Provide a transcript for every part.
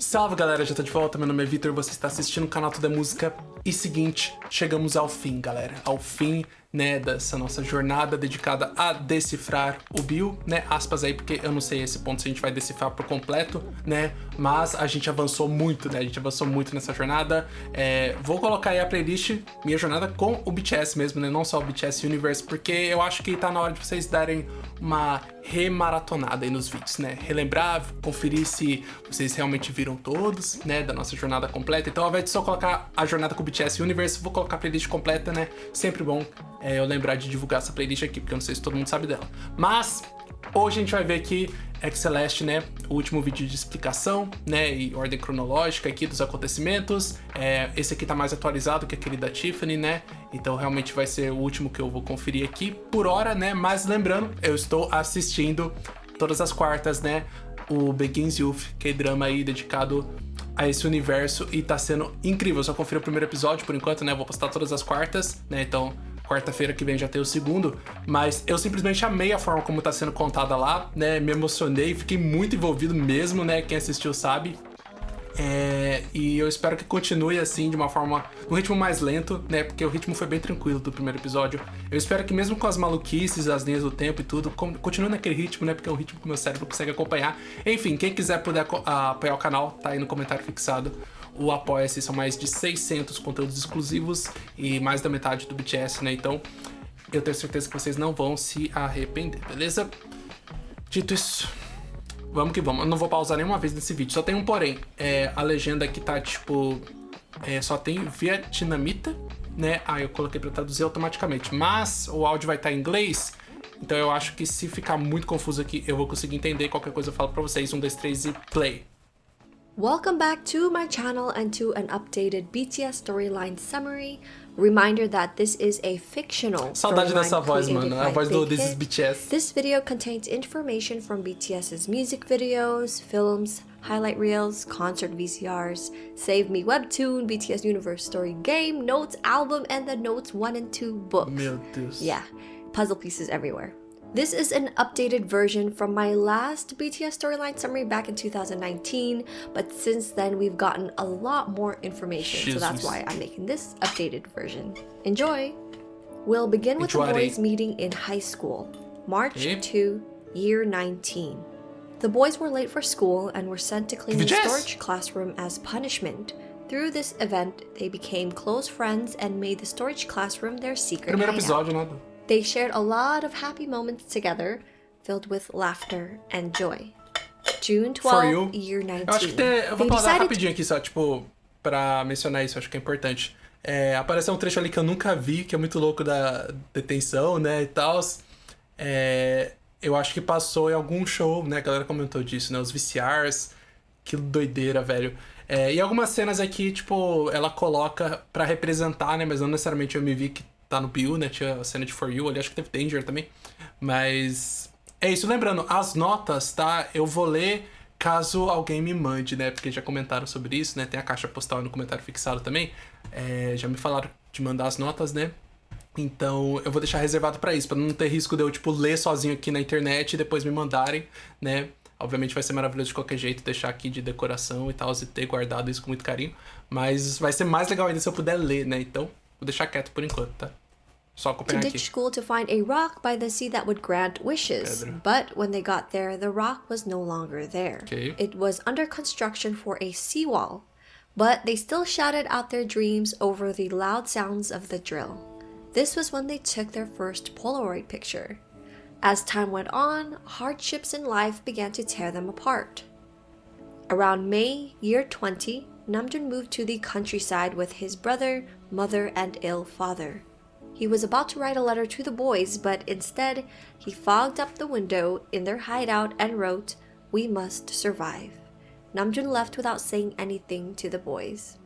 Salve galera, já tô de volta, meu nome é Vitor, você está assistindo o canal Tudo é Música. E seguinte, chegamos ao fim, galera, ao fim, né, dessa nossa jornada dedicada a decifrar o bio, né, aspas aí, porque eu não sei esse ponto se a gente vai decifrar por completo, né, mas a gente avançou muito, né, a gente avançou muito nessa jornada. Vou colocar aí a playlist, minha jornada com o BTS mesmo, né, não só o BTS Universe, porque eu acho que tá na hora de vocês darem uma remaratonada aí nos vídeos, né, relembrar, conferir se vocês realmente viram todos, né, da nossa jornada completa. Então ao invés de só colocar a jornada com o BTS Universe, vou colocar a playlist completa, né, sempre bom eu lembrar de divulgar essa playlist aqui, porque eu não sei se todo mundo sabe dela. Mas hoje a gente vai ver aqui xCeleste, né, o último vídeo de explicação, né, e ordem cronológica aqui dos acontecimentos. Esse aqui tá mais atualizado que aquele da Tiffany, né, então realmente vai ser o último que eu vou conferir aqui por hora, né, mas lembrando, eu estou assistindo todas as quartas, né, o Begins Youth, K-drama aí dedicado a esse universo, e tá sendo incrível. Eu só conferi o primeiro episódio por enquanto, né, vou postar todas as quartas, né, então quarta-feira que vem já tem o segundo, mas eu simplesmente amei a forma como tá sendo contada lá, né, me emocionei, fiquei muito envolvido mesmo, né, quem assistiu sabe. E eu espero que continue assim, de uma forma, um ritmo mais lento, né, porque o ritmo foi bem tranquilo do primeiro episódio. Eu espero que mesmo com as maluquices, as linhas do tempo e tudo, continue naquele ritmo, né, porque é um ritmo que meu cérebro consegue acompanhar. Enfim, quem quiser puder apoiar o canal, tá aí no comentário fixado. O Apoia-se, são mais de 600 conteúdos exclusivos e mais da metade do BTS, né, então eu tenho certeza que vocês não vão se arrepender, beleza? Dito isso, vamos que vamos. Eu não vou pausar nenhuma vez nesse vídeo, só tem um porém. A legenda aqui tá tipo... só tem vietnamita, né? Eu coloquei pra traduzir automaticamente, mas o áudio vai estar em inglês, então eu acho que se ficar muito confuso aqui, eu vou conseguir entender. Qualquer coisa eu falo pra vocês. 1, 2, 3 e play! Welcome back to my channel and to an updated BTS storyline summary. Reminder that this is a fictional Saudade dessa voz, mano. A voz do This is BTS. This video contains information from BTS's music videos, films, highlight reels, concert VCRs, Save Me webtoon, BTS Universe story game, notes, album, and the notes 1 and 2 books. Meu Deus. Yeah, puzzle pieces everywhere. This is an updated version from my last BTS storyline summary back in 2019, but since then we've gotten a lot more information, so that's why I'm making this updated version. Enjoy! We'll begin with the boys meeting in high school, March 2, year 19. The boys were late for school and were sent to clean the storage classroom as punishment. Through this event, they became close friends and made the storage classroom their secret hideout. They shared a lot of happy moments together, filled with laughter and joy. June 12, year 19. Eu acho que eu vou pausar rapidinho aqui só, tipo, pra mencionar isso, acho que é importante. Apareceu um trecho ali que eu nunca vi, que é muito louco da detenção, né, e tal. Eu acho que passou em algum show, né, a galera comentou disso, né, os VCRs. Que doideira, velho. E algumas cenas aqui, tipo, ela coloca pra representar, né, mas não necessariamente eu me vi que tá no bio, né, tinha a cena de For You ali, acho que teve Danger também, mas é isso. Lembrando, as notas, tá, eu vou ler caso alguém me mande, né, porque já comentaram sobre isso, né, tem a caixa postal no comentário fixado também, já me falaram de mandar as notas, né, então eu vou deixar reservado pra isso, pra não ter risco de eu, tipo, ler sozinho aqui na internet e depois me mandarem, né. Obviamente vai ser maravilhoso de qualquer jeito deixar aqui de decoração e tal, e ter guardado isso com muito carinho, mas vai ser mais legal ainda se eu puder ler, né, então vou deixar quieto por enquanto, tá? Só acompanhar aqui. To ditch school to find a rock by the sea that would grant wishes. But when they got there, the rock was no longer there. It was under construction for a seawall. But they still shouted out their dreams over the loud sounds of the drill. This was when they took their first Polaroid picture. As time went on, hardships in life began to tear them apart. Around May, year 20, Namjoon moved to the countryside with his brother, mother, and ill father. He was about to write a letter to the boys, but instead, he fogged up the window in their hideout and wrote, "We must survive." Namjoon left without saying anything to the boys.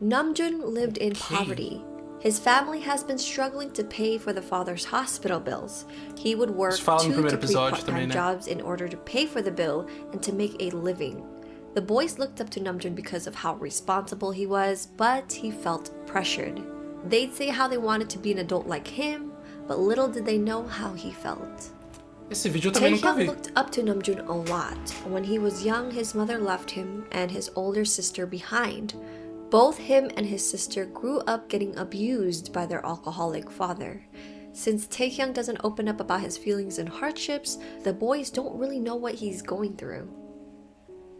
Namjoon lived in poverty. His family has been struggling to pay for the father's hospital bills. He would work 2 to 3 part-time jobs in order to pay for the bill and to make a living. The boys looked up to Namjoon because of how responsible he was, but he felt pressured. They'd say how they wanted to be an adult like him, but little did they know how he felt. Esse vídeo eu também nunca vi. Taehyung looked up to Namjoon a lot. When he was young, his mother left him and his older sister behind. Both him and his sister grew up getting abused by their alcoholic father. Since Taehyung doesn't open up about his feelings and hardships, the boys don't really know what he's going through.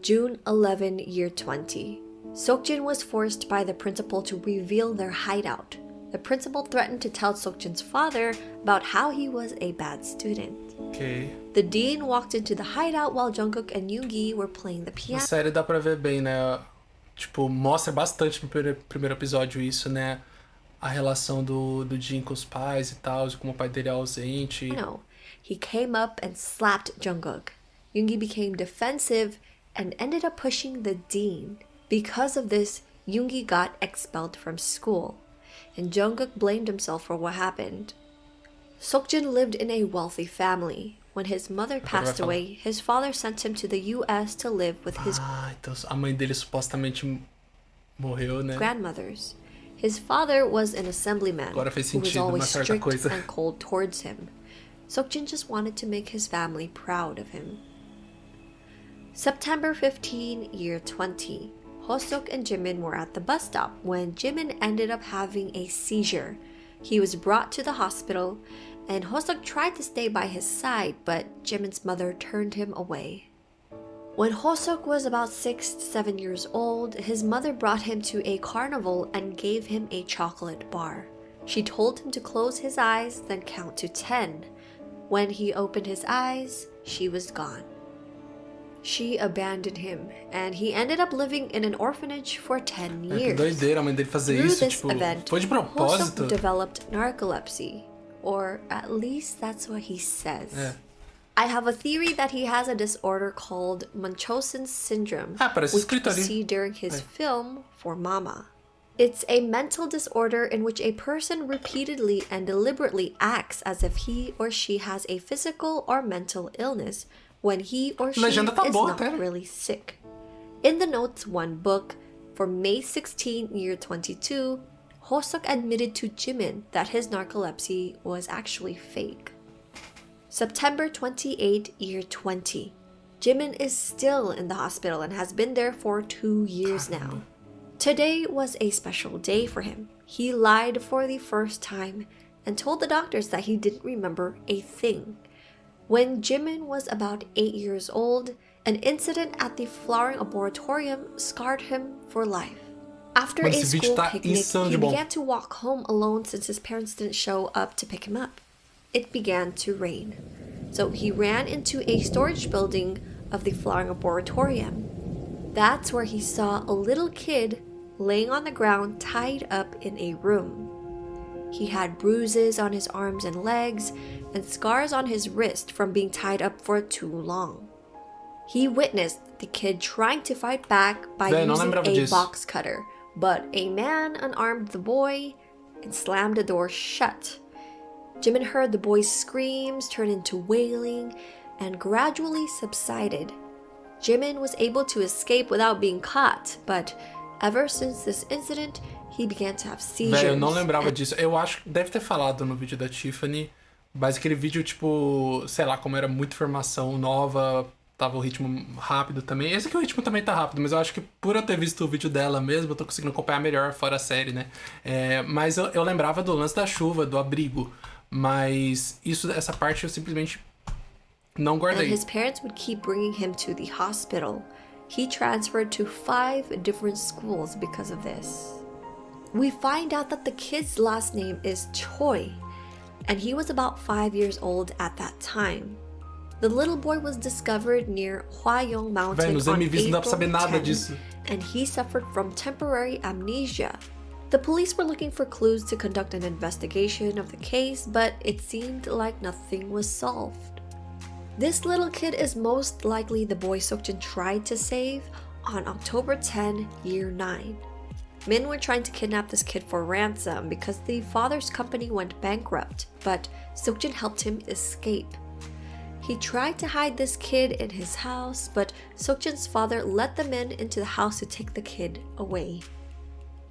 June 11, year 20. Seokjin was forced by the principal to reveal their hideout. The principal threatened to tell Seokjin's father about how he was a bad student. Ok. The dean walked into the hideout while Jungkook and Yoongi were playing the piano. Na série dá pra ver bem, né? Tipo, mostra bastante no primeiro episódio isso, né? A relação do Jin com os pais e tal, como o pai dele é ausente. No, he came up and slapped Jungkook. Yoongi became defensive and ended up pushing the dean. Because of this, Yoongi got expelled from school, and Jungkook blamed himself for what happened. Seokjin lived in a wealthy family. When his mother passed away, his father sent him to the US to live with his então a mãe dele supostamente morreu, né? grandmothers. His father was an assemblyman Agora fez who was sentido always uma certa strict coisa. and cold towards him. Seokjin just wanted to make his family proud of him. September 15, year 20. Hoseok and Jimin were at the bus stop when Jimin ended up having a seizure. He was brought to the hospital, and Hoseok tried to stay by his side, but Jimin's mother turned him away. When Hoseok was about 6 to 7 years old, his mother brought him to a carnival and gave him a chocolate bar. She told him to close his eyes, then count to 10. When he opened his eyes, she was gone. She abandoned him, and he ended up living in an orphanage for 10 years. Que doideira a mãe dele fazer Through isso, this tipo, event, foi de propósito. Hoseok developed narcolepsy, or at least that's what he says. É. I have a theory that he has a disorder called Munchausen's syndrome, parece which escrito we ali. see during his film for Mama. It's a mental disorder in which a person repeatedly and deliberately acts as if he or she has a physical or mental illness when he or she is not really sick. In the Notes 1 book, for May 16, year 22, Hoseok admitted to Jimin that his narcolepsy was actually fake. September 28, year 20. Jimin is still in the hospital and has been there for 2 years now. Today was a special day for him. He lied for the first time and told the doctors that he didn't remember a thing. When Jimin was about 8 years old, an incident at the flowering arboretum scarred him for life. After a school picnic, he began to walk home alone since his parents didn't show up to pick him up. It began to rain, so he ran into a storage building of the flowering arboretum. That's where he saw a little kid laying on the ground tied up in a room. He had bruises on his arms and legs and scars on his wrist from being tied up for too long. He witnessed the kid trying to fight back by using a box cutter, but a man unarmed the boy and slammed the door shut. Jimin heard the boy's screams turn into wailing and gradually subsided. Jimin was able to escape without being caught, but ever since this incident, he began to have seizures. Velho, eu não lembrava disso. Eu acho que deve ter falado no vídeo da Tiffany, mas aquele vídeo, tipo, sei lá, como era muita informação nova, tava o ritmo rápido também. Esse aqui o ritmo também tá rápido, mas eu acho que por eu ter visto o vídeo dela mesmo, eu tô conseguindo acompanhar melhor fora a série, né? Mas eu lembrava do lance da chuva, do abrigo, mas essa parte eu simplesmente não guardei. And his parents would keep bringing him to the hospital. He transferred to 5 different schools because of this. We find out that the kid's last name is Choi, and he was about 5 years old at that time. The little boy was discovered near Hwayong Mountain on April 10th, and he suffered from temporary amnesia. The police were looking for clues to conduct an investigation of the case, but it seemed like nothing was solved. This little kid is most likely the boy Seokjin tried to save on October 10, year 9. Men were trying to kidnap this kid for ransom because the father's company went bankrupt, but Seokjin helped him escape. He tried to hide this kid in his house, but Seokjin's father let the men into the house to take the kid away.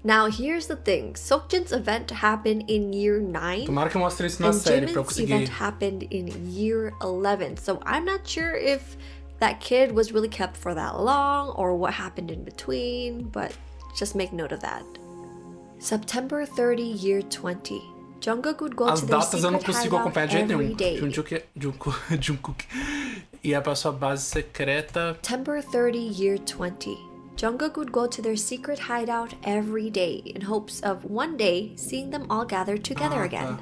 Now here's the thing, Seokjin's event happened in year 9. Tomara que mostre isso na série pra eu conseguir. And Jimin's event happened in year 11. So I'm not sure if that kid was really kept for that long or what happened in between, but just make note of that. September 30, year 20. Jungkook would go As to their datas eu não secret consigo acompanhar hideout de jeito every day. Jungkook ia pra sua base secreta. September 30, year 20. Jungkook would go to their secret hideout every day in hopes of one day seeing them all gathered together again.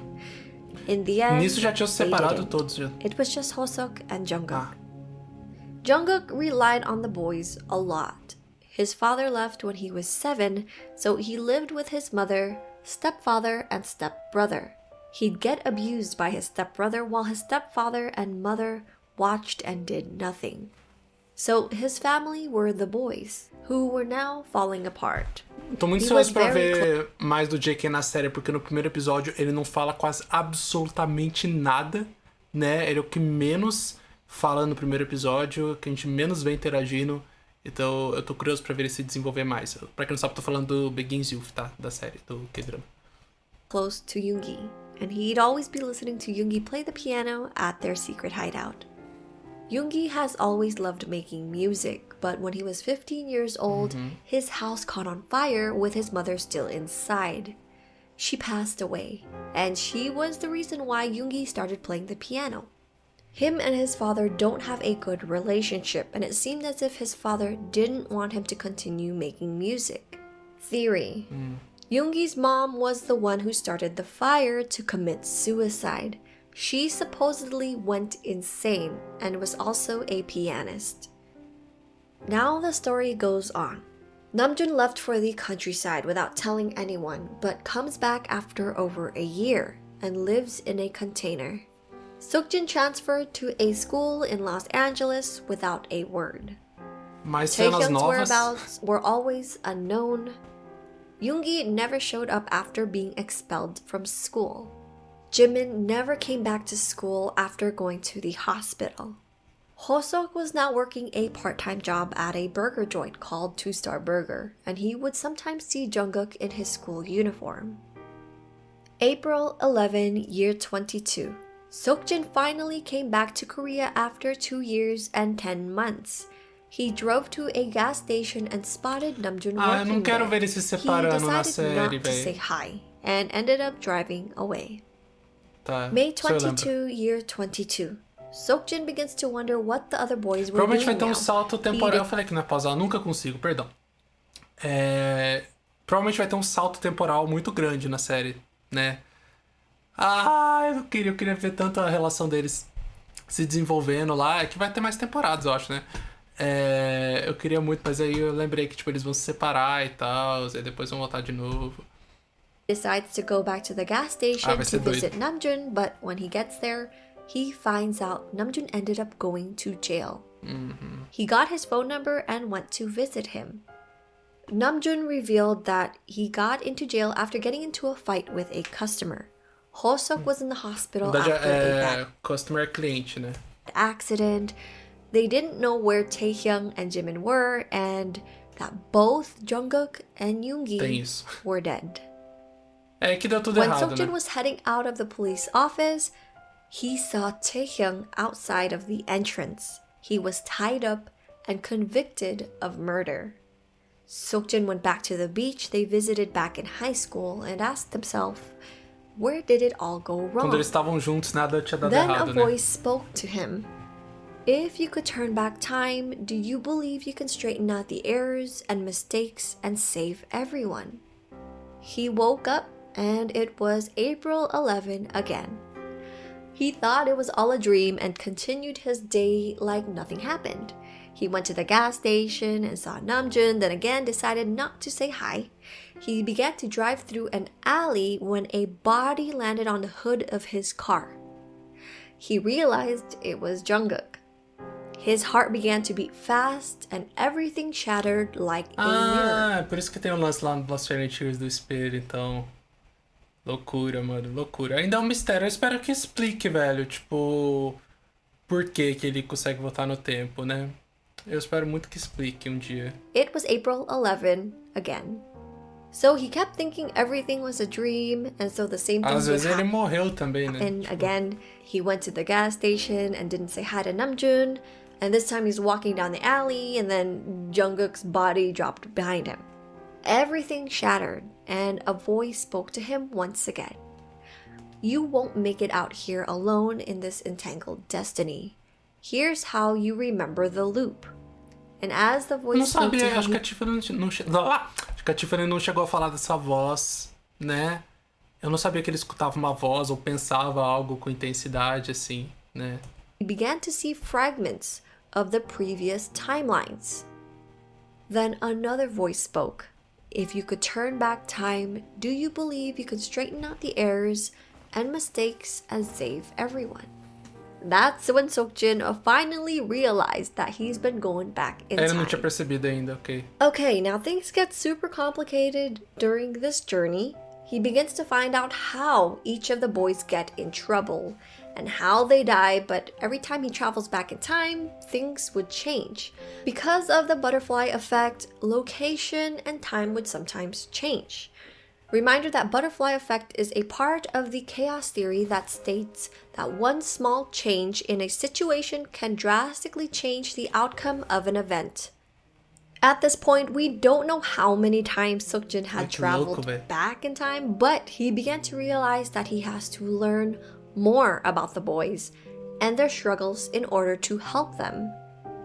In the end, Nisso já tinham se separado todos. It was just Hoseok and Jungkook. Jungkook relied on the boys a lot. His father left when he was 7, so he lived with his mother, stepfather, and stepbrother. He'd get abused by his stepbrother while his stepfather and mother watched and did nothing. So his family were the boys, who were now falling apart. Tô muito ansioso pra ver mais do JK na série, porque no primeiro episódio ele não fala quase absolutamente nada, né? Ele é o que menos fala no primeiro episódio, que a gente menos vê interagindo. Então eu tô curioso pra ver ele se desenvolver mais. Pra quem não sabe, tô falando do Begins Youth, tá? Da série, do K-drama. Close to Yoongi, and he'd always be listening to Yoongi play the piano at their secret hideout. Yoongi has always loved making music, but when he was 15 years old, his house caught on fire with his mother still inside. She passed away, and she was the reason why Yoongi started playing the piano. Him and his father don't have a good relationship, and it seemed as if his father didn't want him to continue making music. Theory. Yoongi's mom was the one who started the fire to commit suicide. She supposedly went insane and was also a pianist. Now the story goes on. Namjoon left for the countryside without telling anyone, but comes back after over a year and lives in a container. Seokjin transferred to a school in Los Angeles without a word. Taehyung's whereabouts were always unknown. Yoongi never showed up after being expelled from school. Jimin never came back to school after going to the hospital. Hoseok was now working a part-time job at a burger joint called 2-Star Burger, and he would sometimes see Jungkook in his school uniform. April 11, year 22. Seokjin finally came back to Korea after 2 years and 10 months. He drove to a gas station and spotted Namjoon working eu não quero ver there. eles se separando na He série, decided not to véi. say hi and ended up driving away. Tá, May 22, year 22. Seokjin begins to wonder what the other boys were Provavelmente vai doing ter um now. salto temporal. Eu falei que não é pausar, nunca consigo, perdão. Provavelmente vai ter um salto temporal muito grande na série, né? Eu queria ver tanto a relação deles se desenvolvendo lá. É que vai ter mais temporadas, eu acho, né? Eu queria muito, mas aí eu lembrei que tipo, eles vão se separar e tal, e depois vão voltar de novo. Decides to go back to the gas station to visit Namjoon, but when he gets there, he finds out Namjoon ended up going to jail. He got his phone number and went to visit him. Namjoon revealed that he got into jail after getting into a fight with a customer. Hoseok was in the hospital after a bad customer cliente, né? accident. They didn't know where Taehyung and Jimin were, and that both Jungkook and Yoongi were dead. Que deu tudo When errado, Seokjin né? was heading out of the police office, he saw Taehyung outside of the entrance. He was tied up and convicted of murder. Seokjin went back to the beach they visited back in high school and asked himself, where did it all go wrong? Quando eles estavam juntos, nada tinha dado Then errado, a né? voice spoke to him. If you could turn back time, do you believe you can straighten out the errors and mistakes and save everyone? He woke up and it was April 11 again. He thought it was all a dream and continued his day like nothing happened. He went to the gas station and saw Namjoon, then again decided not to say hi. He began to drive through an alley when a body landed on the hood of his car. He realized it was Jungkook. His heart began to beat fast and everything shattered like a mirror. Por isso que tem o lance lá no Lost Frontiers do espelho, então... Loucura, mano, loucura. Ainda é um mistério, eu espero que explique, velho, tipo... Por que ele consegue voltar no tempo, né? Eu espero muito que explique um dia. It was April 11 again. So he kept thinking everything was a dream, and so the same things Às vezes ele morreu também, né? And again, he went to the gas station and didn't say hi to Namjoon, and this time he's walking down the alley, and then Jungkook's body dropped behind him. Everything shattered, and a voice spoke to him once again. You won't make it out here alone in this entangled destiny. Here's how you remember the loop. And as the voice spoke to him... Acho que a Tiffany não chegou a falar dessa voz, né? Eu não sabia que ele escutava uma voz ou pensava algo com intensidade, assim, né? He began to see fragments of the previous timelines. Then another voice spoke. If you could turn back time, do you believe you could straighten out the errors and mistakes and save everyone? That's when Seokjin finally realized that he's been going back in time. Ele não tinha percebido ainda, ok. Okay, now things get super complicated during this journey. He begins to find out how each of the boys get in trouble and how they die, but every time he travels back in time, things would change. Because of the butterfly effect, location and time would sometimes change. Reminder that butterfly effect is a part of the chaos theory that states that one small change in a situation can drastically change the outcome of an event. At this point, we don't know how many times Seokjin had traveled back in time, but he began to realize that he has to learn more about the boys and their struggles in order to help them.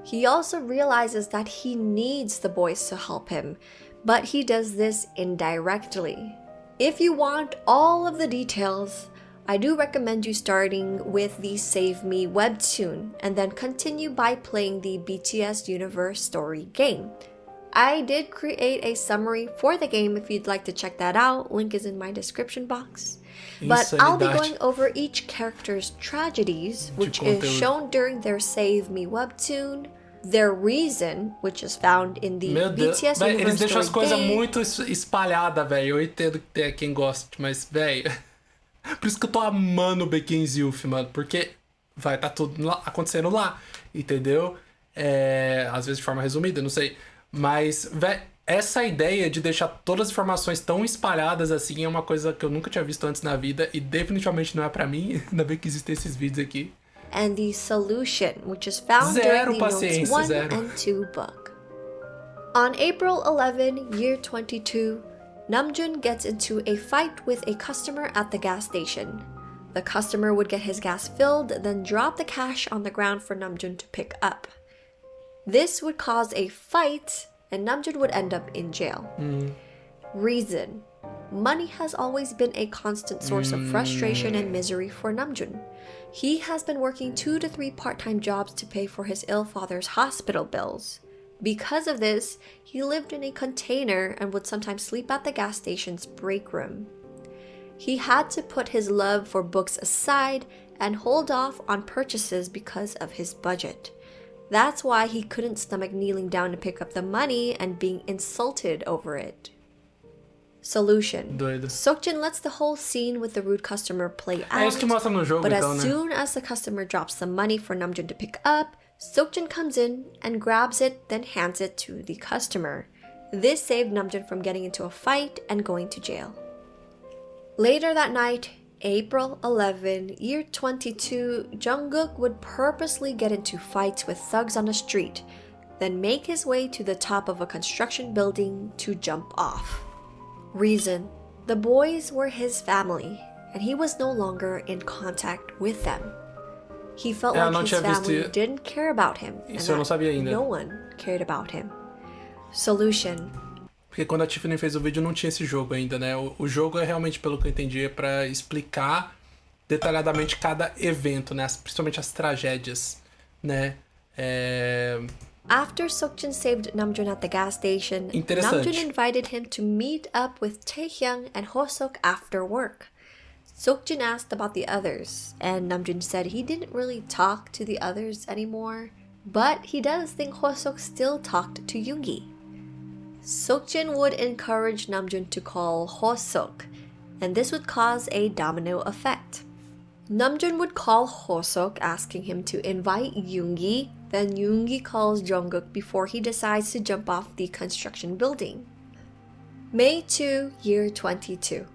He also realizes that he needs the boys to help him, but he does this indirectly. If you want all of the details, I do recommend you starting with the Save Me webtoon and then continue by playing the BTS Universe story game. I did create a summary for the game if you'd like to check that out. Link is in my description box. But I'll be going over each character's tragedies, which is shown during their Save Me webtoon, their reason, which is found in the BTS Universe eles deixam as story coisas game. muito espalhadas, velho. Eu entendo que tem quem goste, mas, velho... Por isso que eu tô amando o Baekhyun's Youth, mano. Porque vai tá tudo lá, acontecendo lá, entendeu? Às vezes de forma resumida, não sei. Mas, velho, essa ideia de deixar todas as informações tão espalhadas assim é uma coisa que eu nunca tinha visto antes na vida e definitivamente não é pra mim. Ainda bem que existem esses vídeos aqui. And the solution, which is found during the Notes 1 and 2 book. On April 11, year 22, Namjoon gets into a fight with a customer at the gas station. The customer would get his gas filled, then drop the cash on the ground for Namjoon to pick up. This would cause a fight, and Namjoon would end up in jail. Reason: money has always been a constant source of frustration and misery for Namjoon. He has been working 2 to 3 part-time jobs to pay for his ill father's hospital bills. Because of this, he lived in a container and would sometimes sleep at the gas station's break room. He had to put his love for books aside and hold off on purchases because of his budget. That's why he couldn't stomach kneeling down to pick up the money and being insulted over it. Solution: Seokjin lets the whole scene with the rude customer play out, isso que mostra no jogo, but então, as soon as the customer drops the money for Namjoon to pick up, Seokjin comes in and grabs it, then hands it to the customer. This saved Namjoon from getting into a fight and going to jail. Later that night, April 11, year 22, Jungkook would purposely get into fights with thugs on the street, then make his way to the top of a construction building to jump off. Reason: the boys were his family, and he was no longer in contact with them. He felt like his family didn't care about him, and that no one cared about him. Solution: porque quando a Tiffany fez o vídeo não tinha esse jogo ainda, né? O jogo é realmente, pelo que eu entendi, é pra explicar detalhadamente cada evento, né? Principalmente as tragédias, né? After Seokjin saved Namjoon at the gas station, Namjoon invited him to meet up with Taehyung and Hoseok after work. Seokjin asked about the others, and Namjoon said he didn't really talk to the others anymore, but he does think Hoseok still talked to Yoongi. Seokjin would encourage Namjoon to call Hoseok, and this would cause a domino effect. Namjoon would call Hoseok asking him to invite Yoongi, then Yoongi calls Jungkook before he decides to jump off the construction building. May 2, year 22.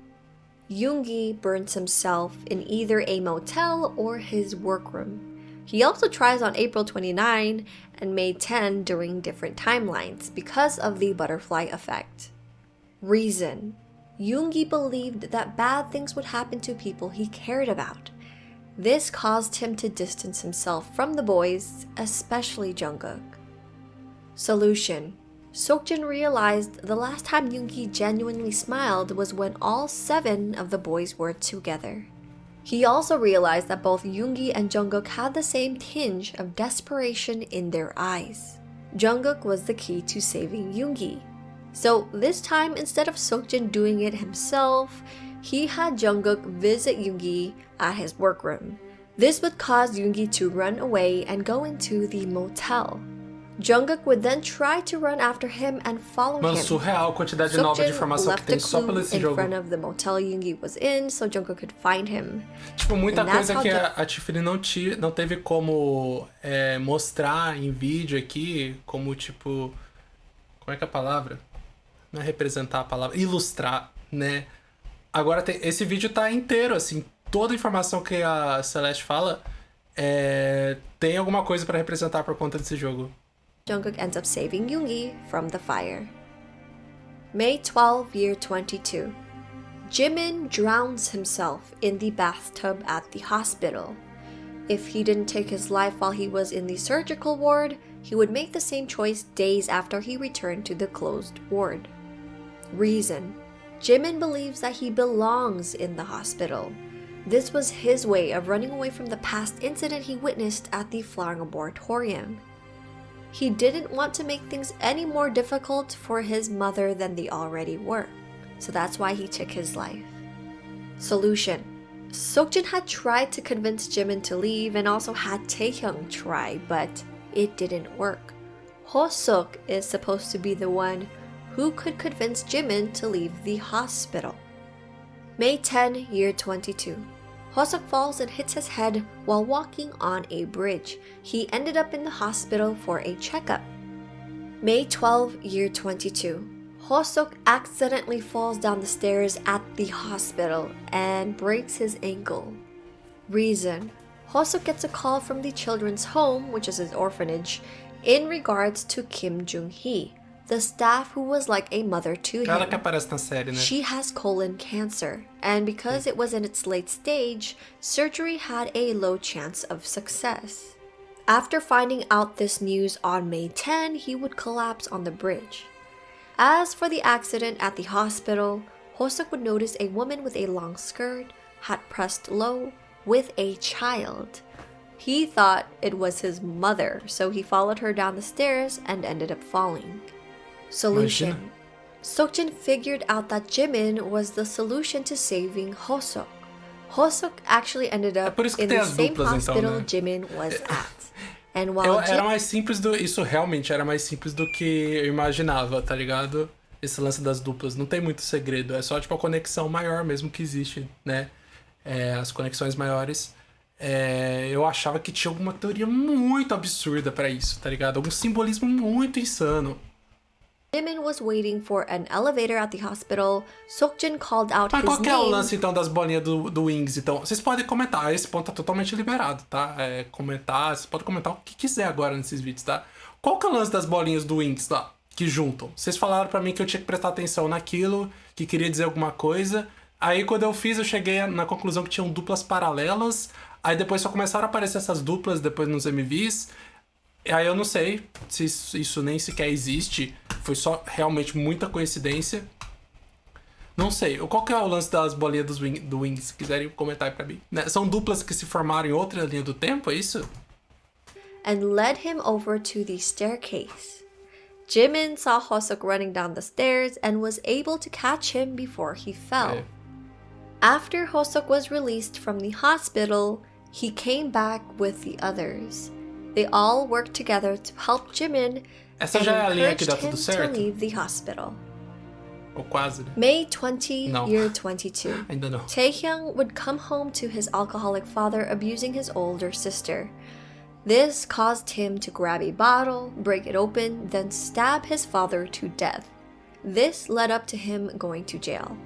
Yoongi burns himself in either a motel or his workroom. He also tries on April 29 and May 10 during different timelines because of the butterfly effect. Reason: Yoongi believed that bad things would happen to people he cared about. This caused him to distance himself from the boys, especially Jungkook. Solution: Seokjin realized the last time Yoongi genuinely smiled was when all 7 of the boys were together. He also realized that both Yoongi and Jungkook had the same tinge of desperation in their eyes. Jungkook was the key to saving Yoongi. So this time, instead of Seokjin doing it himself, he had Jungkook visit Yoongi at his workroom. This would cause Yoongi to run away and go into the motel. Jungkook would then try to run after him and follow Mano, him. surreal a quantidade nova de informação que tem só pelo esse jogo. In front of the motel Yoongi was in, so Jungkook could find him. Tipo, muita coisa que a Tiffany não teve como mostrar em vídeo aqui, como tipo... Como é que é a palavra? Não é representar a palavra, ilustrar, né? Agora esse vídeo tá inteiro, assim, toda a informação que a Celeste fala tem alguma coisa pra representar por conta desse jogo. Jungkook ends up saving Yoongi from the fire. May 12, year 22. Jimin drowns himself in the bathtub at the hospital. If he didn't take his life while he was in the surgical ward, he would make the same choice days after he returned to the closed ward. Reason: Jimin believes that he belongs in the hospital. This was his way of running away from the past incident he witnessed at the Flower Laboratorium. He didn't want to make things any more difficult for his mother than they already were, so that's why he took his life. Solution: Seokjin had tried to convince Jimin to leave and also had Taehyung try, but it didn't work. Hoseok is supposed to be the one who could convince Jimin to leave the hospital. May 10, year 22. Hoseok falls and hits his head while walking on a bridge. He ended up in the hospital for a checkup. May 12, year 22. Hoseok accidentally falls down the stairs at the hospital and breaks his ankle. Reason: Hoseok gets a call from the children's home, which is his orphanage, in regards to Kim Jung-hee, the staff who was like a mother to him. Ela que aparece na série, né? She has colon cancer, and because it was in its late stage, surgery had a low chance of success. After finding out this news on May 10, he would collapse on the bridge. As for the accident at the hospital, Hoseok would notice a woman with a long skirt, hat pressed low, with a child. He thought it was his mother, so he followed her down the stairs and ended up falling. Solution: Seokjin figured out that Jimin was the solution to saving Hoseok. Hoseok actually ended up in the same hospital Jimin was at. And while era mais simples isso realmente era mais simples do que eu imaginava, tá ligado? Esse lance das duplas. Não tem muito segredo. É só tipo a conexão maior mesmo que existe, né? As conexões maiores. Eu achava que tinha alguma teoria muito absurda pra isso, tá ligado? Algum simbolismo muito insano. Jimin was waiting for an elevator at the hospital. Seokjin called out Mas his qual que é o name. lance então das bolinhas do Wings? Então, vocês podem comentar. Esse ponto tá totalmente liberado, tá? Vocês podem comentar o que quiser agora nesses vídeos, tá? Qual que é o lance das bolinhas do Wings lá que juntam? Vocês falaram pra mim que eu tinha que prestar atenção naquilo, que queria dizer alguma coisa. Aí quando eu fiz, eu cheguei na conclusão que tinham duplas paralelas. Aí depois só começaram a aparecer essas duplas depois nos MVs. Aí eu não sei se isso nem sequer existe. Foi só realmente muita coincidência. Não sei. Qual que é o lance das bolinhas do Wings? Se quiserem comentar aí pra mim. Né? São duplas que se formaram em outra linha do tempo, é isso? And led him over to the staircase. Jimin saw Hoseok running down the stairs and was able to catch him before he fell. After Hoseok was released from the hospital, he came back with the others. They all worked together to help Jimin Essa já é a linha que dá tudo certo? to leave the hospital. Ou quase, né? May 20, Não. year 22. Ainda não. Taehyung would come home to his alcoholic father abusing his older sister. This caused him to grab a bottle, break it open, then stab his father to death. This led up to him going to jail.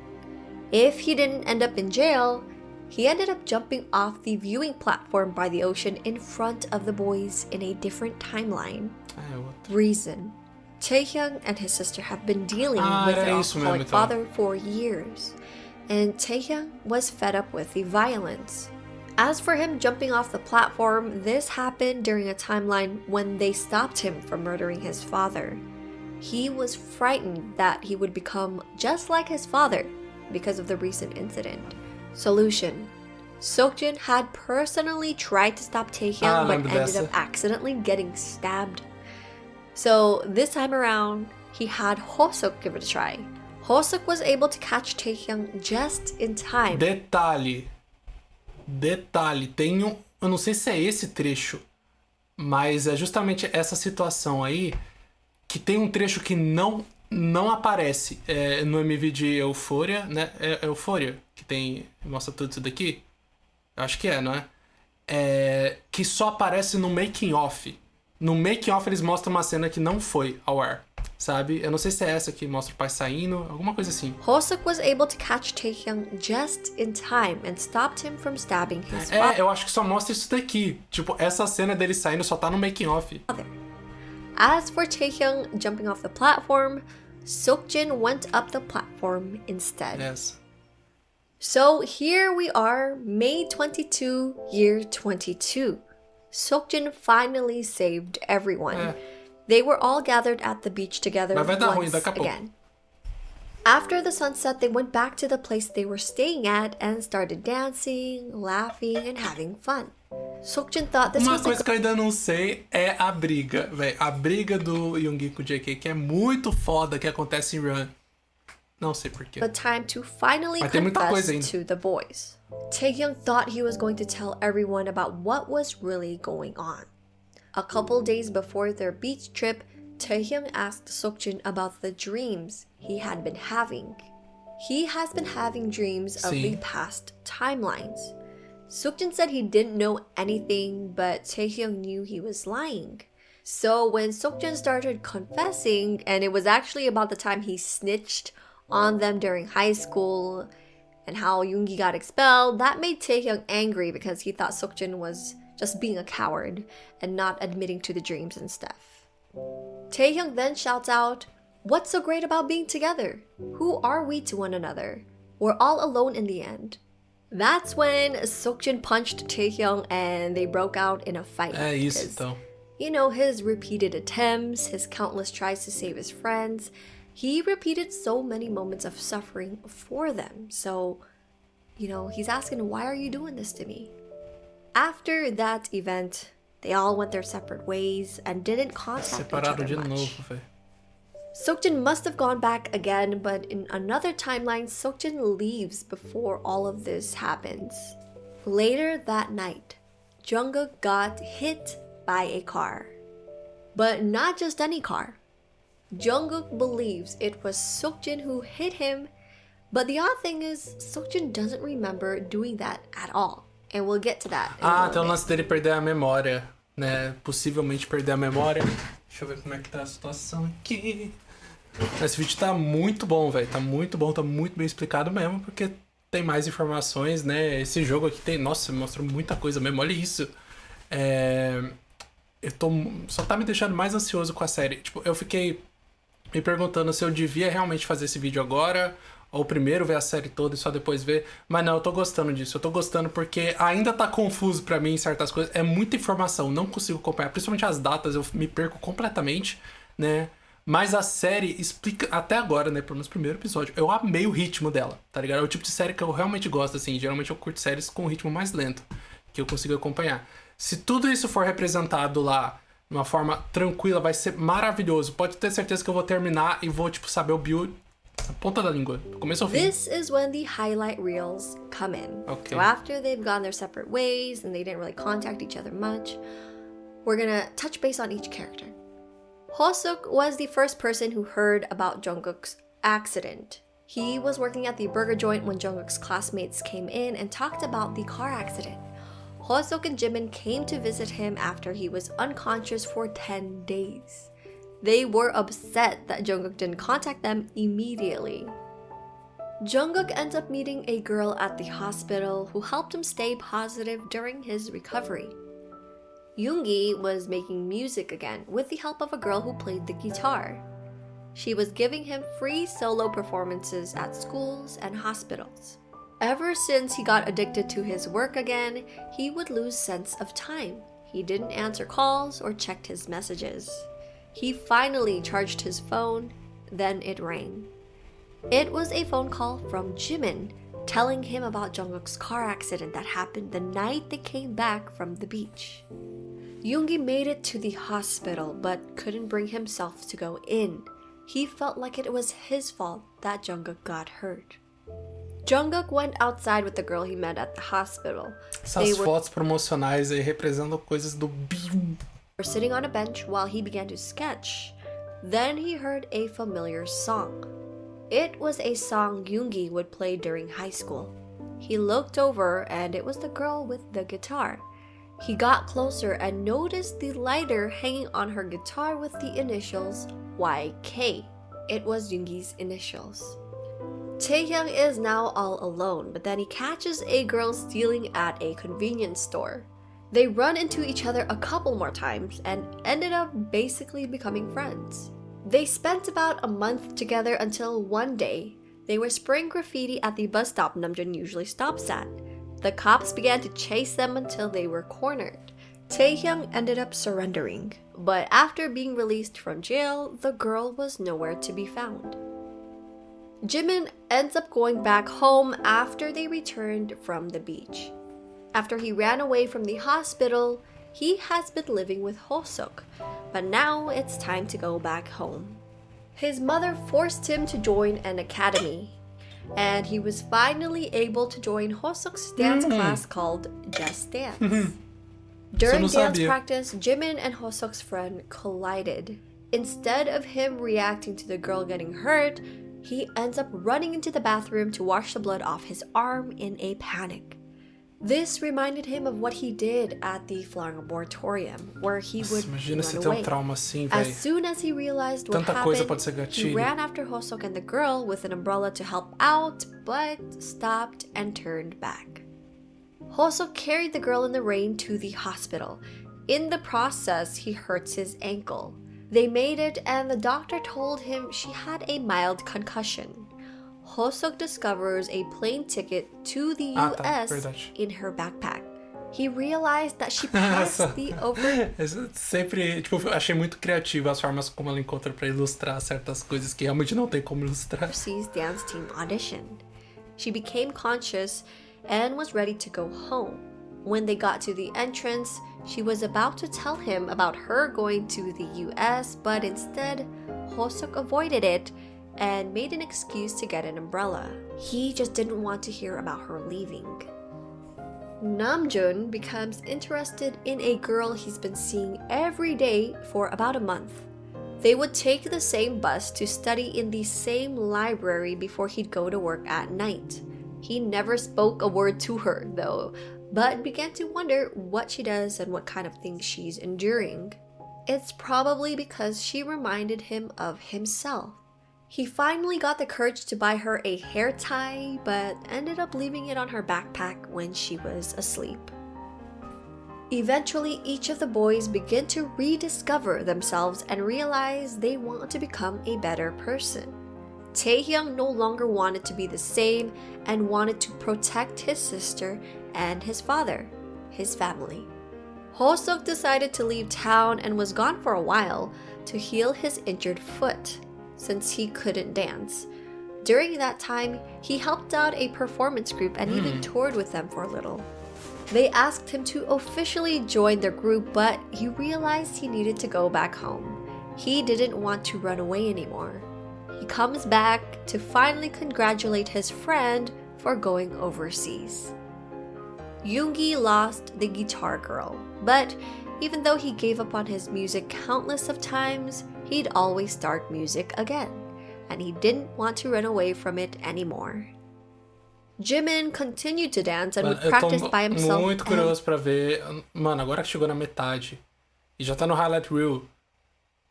If he didn't end up in jail, he ended up jumping off the viewing platform by the ocean in front of the boys in a different timeline. Reason. Taehyung and his sister have been dealing with their alcoholic father for years, and Taehyung was fed up with the violence. As for him jumping off the platform, this happened during a timeline when they stopped him from murdering his father. He was frightened that he would become just like his father because of the recent incident. Solution. Seokjin had personally tried to stop Taehyung but ended up accidentally getting stabbed. So this time around, he had Hoseok give it a try. Hoseok was able to catch Taehyung just in time. Detalhe, eu não sei se é esse trecho, mas é justamente essa situação aí que tem um trecho que não aparece no MV de Euphoria, né? É Euphoria que mostra tudo isso daqui? Eu acho que não é? Que só aparece no making off. No making off eles mostram uma cena que não foi ao ar, sabe? Eu não sei se é essa que mostra o pai saindo, alguma coisa assim. Hoseok was able to catch Taehyung just in time and stopped him from stabbing his father. Eu acho que só mostra isso daqui. Tipo, essa cena dele saindo só tá no making off. As for Taehyung jumping off the platform, Seokjin went up the platform instead. Yes. So here we are, May 22, year 22. Seokjin finally saved everyone. They were all gathered at the beach together once again. After the sunset, they went back to the place they were staying at and started dancing, laughing, and having fun. Seokjin thought this was Uma coisa que eu ainda não sei é a briga, velho. A briga do Yoongi com o JK, que é muito foda, que acontece em Run. Não sei porquê. But time to finally confess to the boys. Taehyung thought he was going to tell everyone about what was really going on. A couple days before their beach trip, Taehyung asked Seokjin about the dreams he had been having. He has been having dreams of the past timelines. Seokjin said he didn't know anything, but Taehyung knew he was lying. So when Seokjin started confessing, and it was actually about the time he snitched on them during high school and how Yoongi got expelled, that made Taehyung angry because he thought Seokjin was just being a coward and not admitting to the dreams and stuff. Taehyung then shouts out, "What's so great about being together? Who are we to one another? We're all alone in the end." That's when Seokjin punched Taehyung and they broke out in a fight. You know, his repeated attempts, his countless tries to save his friends, he repeated so many moments of suffering for them. So, you know, he's asking, why are you doing this to me? After that event, they all went their separate ways and didn't contact each other much. Seokjin must have gone back again, but in another timeline, Seokjin leaves before all of this happens. Later that night, Jungkook got hit by a car. But not just any car. Jungkook believes it was Seokjin who hit him, but the odd thing is, Seokjin doesn't remember doing that at all. And we'll get to that. Tem o lance dele perder a memória, né? Possivelmente perder a memória. Deixa eu ver como é que tá a situação aqui. Esse vídeo tá muito bom, velho. Tá muito bom, tá muito bem explicado mesmo, porque tem mais informações, né? Esse jogo aqui tem... Nossa, mostra muita coisa mesmo, olha isso. Só tá me deixando mais ansioso com a série. Tipo, eu fiquei me perguntando se eu devia realmente fazer esse vídeo agora, ou primeiro ver a série toda e só depois ver. Mas não, eu tô gostando disso. Eu tô gostando porque ainda tá confuso pra mim em certas coisas. É muita informação, não consigo acompanhar. Principalmente as datas, eu me perco completamente, né? Mas a série explica, até agora, né, pelo menos no primeiro episódio, eu amei o ritmo dela, tá ligado? É o tipo de série que eu realmente gosto, assim. Geralmente eu curto séries com um ritmo mais lento, que eu consigo acompanhar. Se tudo isso for representado lá de uma forma tranquila, vai ser maravilhoso. Pode ter certeza que eu vou terminar e vou, tipo, saber o build na ponta da língua, do começo ao fim. This is when the highlight reels come in. Okay. So after they've gone their separate ways and they didn't really contact each other much, we're gonna touch base on each character. Hoseok was the first person who heard about Jungkook's accident. He was working at the burger joint when Jungkook's classmates came in and talked about the car accident. Hoseok and Jimin came to visit him after he was unconscious for 10 days. They were upset that Jungkook didn't contact them immediately. Jungkook ends up meeting a girl at the hospital who helped him stay positive during his recovery. Yoongi was making music again with the help of a girl who played the guitar. She was giving him free solo performances at schools and hospitals. Ever since he got addicted to his work again, he would lose sense of time. He didn't answer calls or checked his messages. He finally charged his phone, then it rang. It was a phone call from Jimin, telling him about Jungkook's car accident that happened the night they came back from the beach. Yoongi made it to the hospital but couldn't bring himself to go in. He felt like it was his fault that Jungkook got hurt. Jungkook went outside with the girl he met at the hospital. Essas fotos promocionais aí representam coisas do BIM. Were sitting on a bench while he began to sketch. Then he heard a familiar song. It was a song Yoongi would play during high school. He looked over and it was the girl with the guitar. He got closer and noticed the lighter hanging on her guitar with the initials YK. It was Yoongi's initials. Taehyung is now all alone, but then he catches a girl stealing at a convenience store. They run into each other a couple more times and ended up basically becoming friends. They spent about a month together until one day, they were spraying graffiti at the bus stop Namjoon usually stops at. The cops began to chase them until they were cornered. Taehyung ended up surrendering, but after being released from jail, the girl was nowhere to be found. Jimin ends up going back home after they returned from the beach. After he ran away from the hospital, he has been living with Hosuk, but now it's time to go back home. His mother forced him to join an academy, and he was finally able to join Hosuk's dance class called Just Dance. During dance practice, Jimin and Hosuk's friend collided. Instead of him reacting to the girl getting hurt, he ends up running into the bathroom to wash the blood off his arm in a panic. This reminded him of what he did at the laboratorium, where he would run away. Trauma assim, as soon as he realized what happened, he ran after Hosuk and the girl with an umbrella to help out, but stopped and turned back. Hosuk carried the girl in the rain to the hospital. In the process, he hurts his ankle. They made it and the doctor told him she had a mild concussion. Hosuk discovers a plane ticket to the US in her backpack. He realized that she passed the over... Sempre, eu achei muito criativo as formas como ela encontra para ilustrar certas coisas que realmente não tem como ilustrar. Overseas dance team audition. She became conscious and was ready to go home. When they got to the entrance, she was about to tell him about her going to the US, but instead, Hosuk avoided it and made an excuse to get an umbrella. He just didn't want to hear about her leaving. Namjoon becomes interested in a girl he's been seeing every day for about a month. They would take the same bus to study in the same library before he'd go to work at night. He never spoke a word to her, though, but began to wonder what she does and what kind of things she's enduring. It's probably because she reminded him of himself. He finally got the courage to buy her a hair tie, but ended up leaving it on her backpack when she was asleep. Eventually, each of the boys begin to rediscover themselves and realize they want to become a better person. Taehyung no longer wanted to be the same and wanted to protect his sister and his father, his family. Hosuk decided to leave town and was gone for a while to heal his injured foot, since he couldn't dance. During that time, he helped out a performance group and even toured with them for a little. They asked him to officially join their group, but he realized he needed to go back home. He didn't want to run away anymore. He comes back to finally congratulate his friend for going overseas. Yoongi lost the guitar girl, but even though he gave up on his music countless of times, he'd always start music again, and he didn't want to run away from it anymore. Jimin continued to dance and would practice by himself. Eu tô muito curioso pra ver. Mano, agora que chegou na metade e já tá no highlight reel,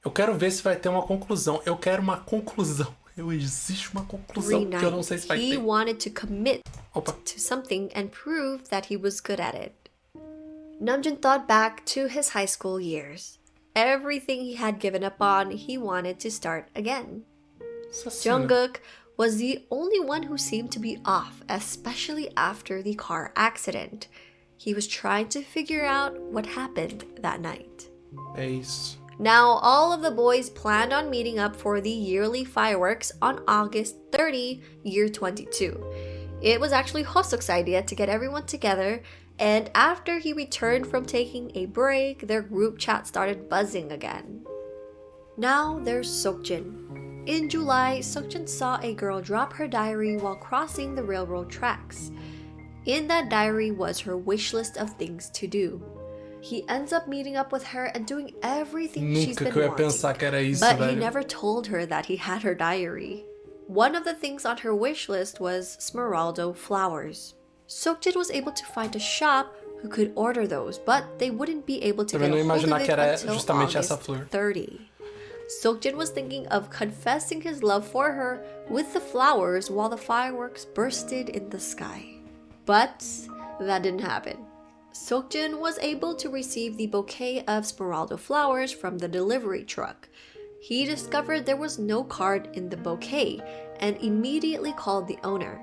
Eu quero ver se vai ter uma conclusão. Eu quero uma conclusão. Existe uma conclusão que eu não sei se vai ter. He wanted to commit to something and prove that he was good at it. Namjoon thought back to his high school years. Everything he had given up on, he wanted to start again. Jungkook was the only one who seemed to be off, especially after the car accident. He was trying to figure out what happened that night. Now, all of the boys planned on meeting up for the yearly fireworks on August 30, year 22. It was actually Hoseok's idea to get everyone together, and after he returned from taking a break, their group chat started buzzing again. Now there's Seokjin. In July, Seokjin saw a girl drop her diary while crossing the railroad tracks. In that diary was her wish list of things to do. He ends up meeting up with her and doing everything she's been wanting, but he never told her that he had her diary. One of the things on her wish list was Smeraldo flowers. Seokjin was able to find a shop who could order those, but they wouldn't be able to get a hold of it until August 30. Seokjin was thinking of confessing his love for her with the flowers while the fireworks bursted in the sky. But that didn't happen. Seokjin was able to receive the bouquet of Smeraldo flowers from the delivery truck. He discovered there was no card in the bouquet and immediately called the owner.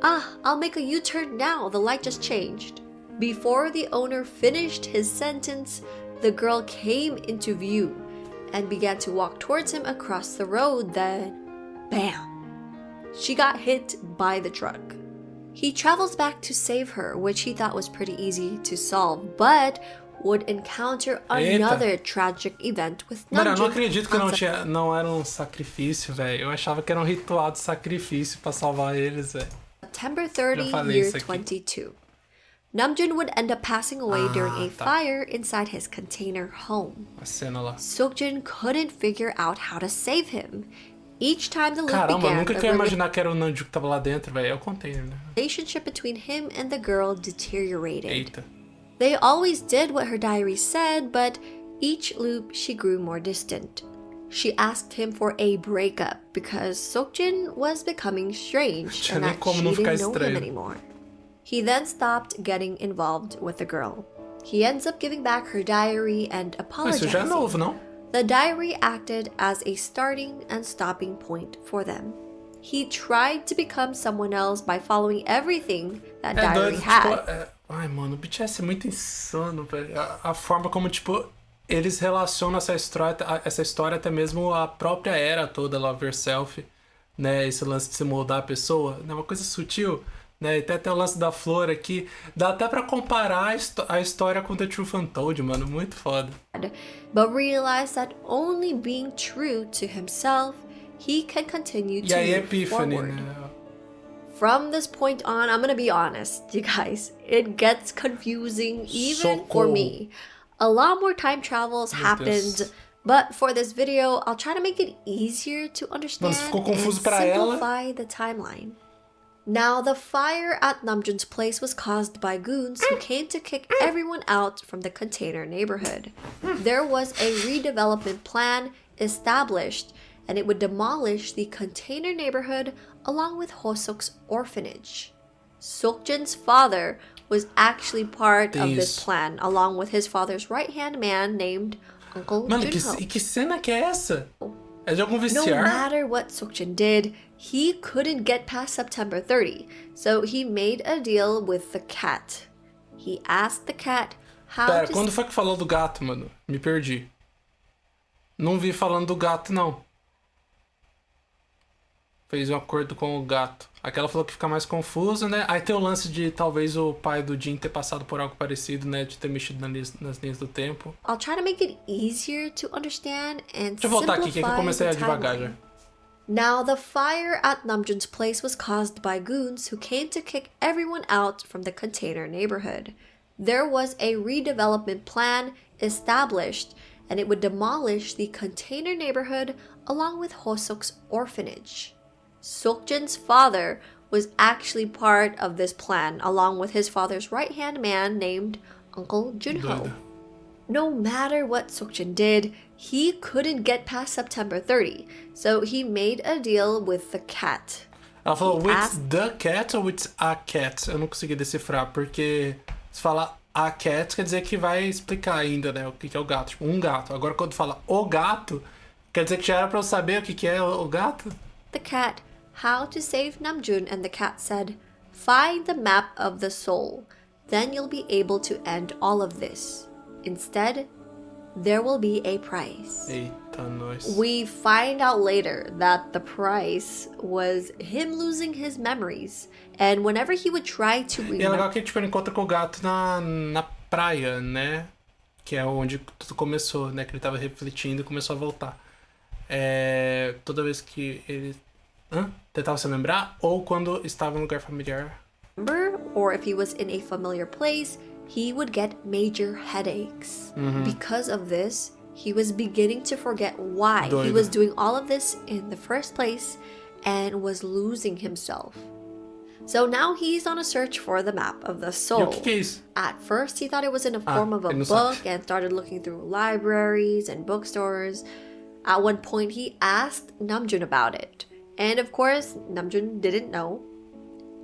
I'll make a U-turn now, the light just changed. Before the owner finished his sentence, the girl came into view and began to walk towards him across the road, then bam! She got hit by the truck. He travels back to save her, which he thought was pretty easy to solve, but would encounter another tragic event with Namjoon. Mano, eu não acredito que não era um sacrifício, velho. Eu achava que era um ritual de sacrifício pra salvar eles, velho. September 30, year 22. Namjoon would end up passing away during a fire inside his container home. A cena lá. Seokjin couldn't figure out how to save him. Each time the loop Caramba, began, eu nunca queria imaginar que era o Namjoon que tava lá dentro, velho. É o container, né? The relationship between him and the girl deteriorated. Eita. They always did what her diary said, but each loop she grew more distant. She asked him for a breakup because Seokjin was becoming strange and that she didn't know him anymore. He then stopped getting involved with the girl. He ends up giving back her diary and apologizing. Isso já é novo, não? The diary acted as a starting and stopping point for them. He tried to become someone else by following everything that diary had. Tipo, ai, mano, o BTS é muito insano, velho. A forma como, tipo, eles relacionam essa história até mesmo a própria era toda, Love Yourself, né? Esse lance de se moldar a pessoa, né? Uma coisa sutil, né? Até o lance da flor aqui. Dá até pra comparar a história com The Truth Untold, mano. Muito foda. But realized that only being true to himself, he can continue to move forward. Né? From this point on, I'm gonna be honest, you guys. It gets confusing even for me. A lot more time travels happened, but for this video, I'll try to make it easier to understand and simplify the timeline. Now, the fire at Namjoon's place was caused by goons who came to kick everyone out from the container neighborhood. There was a redevelopment plan established, and it would demolish the container neighborhood along with Hoseok's orphanage. Seokjin's father was actually part of this plan, along with his father's right-hand man named Uncle Junho. Que cena que é essa? É de algum viciar? No matter what Seokjin did, he couldn't get past September 30, so he made a deal with the cat. He asked the cat how Pera, quando foi que falou do gato, mano? Me perdi. Não vi falando do gato, não. Fez um acordo com o gato. Aquela falou que fica mais confusa, né? Aí tem o lance de talvez o pai do Jin ter passado por algo parecido, né? De ter mexido nas linhas do tempo. I'll try to make it easier to understand and Deixa eu voltar aqui, que eu comecei a devagar já. Now, the fire at Namjoon's place was caused by goons who came to kick everyone out from the container neighborhood. There was a redevelopment plan established, and it would demolish the container neighborhood along with Hoseok's orphanage. Seokjin's father was actually part of this plan, along with his father's right-hand man named Uncle Junho. No matter what Seokjin did, he couldn't get past September 30, so he made a deal with the cat. Ela falou with the cat ou with a cat? Eu não consegui decifrar, porque se fala a cat quer dizer que vai explicar ainda, né, o que é o gato. Tipo, um gato. Agora quando fala o gato, quer dizer que já era pra eu saber o que é o gato? The cat, how to save Namjoon, and the cat said, find the map of the soul. Then you'll be able to end all of this. Instead, there will be a price. Eita, nós. We find out later that the price was him losing his memories. And whenever he would try to remember... E é legal que tipo, ele encontra com o gato na praia, né? Que é onde tudo começou, né? Que ele tava refletindo e começou a voltar. Toda vez que ele tentava se lembrar, ou quando estava em um lugar familiar. Or if he was in a familiar place, he would get major headaches. Because of this, he was beginning to forget why he was doing all of this in the first place and was losing himself. So now he's on a search for the map of the soul. E o que é isso? At first, he thought it was in a form of a book and started looking through libraries and bookstores. At one point, he asked Namjoon about it. And of course, Namjoon didn't know.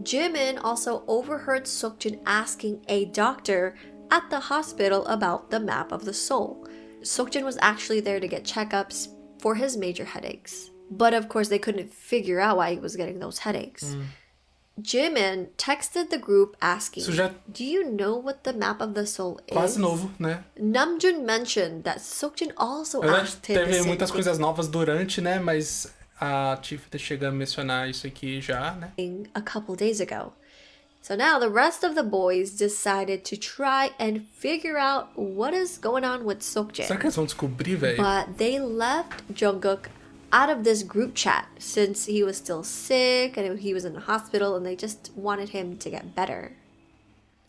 Jimin also overheard Seokjin asking a doctor at the hospital about the map of the soul. Seokjin was actually there to get checkups for his major headaches. But of course, they couldn't figure out why he was getting those headaches. Jimin texted the group asking, do you know what the map of the soul is? Quase novo, né? Namjoon mentioned that Seokjin also asked him teve muitas coisas novas durante, né? Mas a Tiffany chega a mencionar isso aqui já, né? A couple days ago. So now the rest of the boys decided to try and figure out what is going on with Seokjin. Será que eles vão descobrir, velho? But they left Jungkook out of this group chat since he was still sick and he was in the hospital and they just wanted him to get better.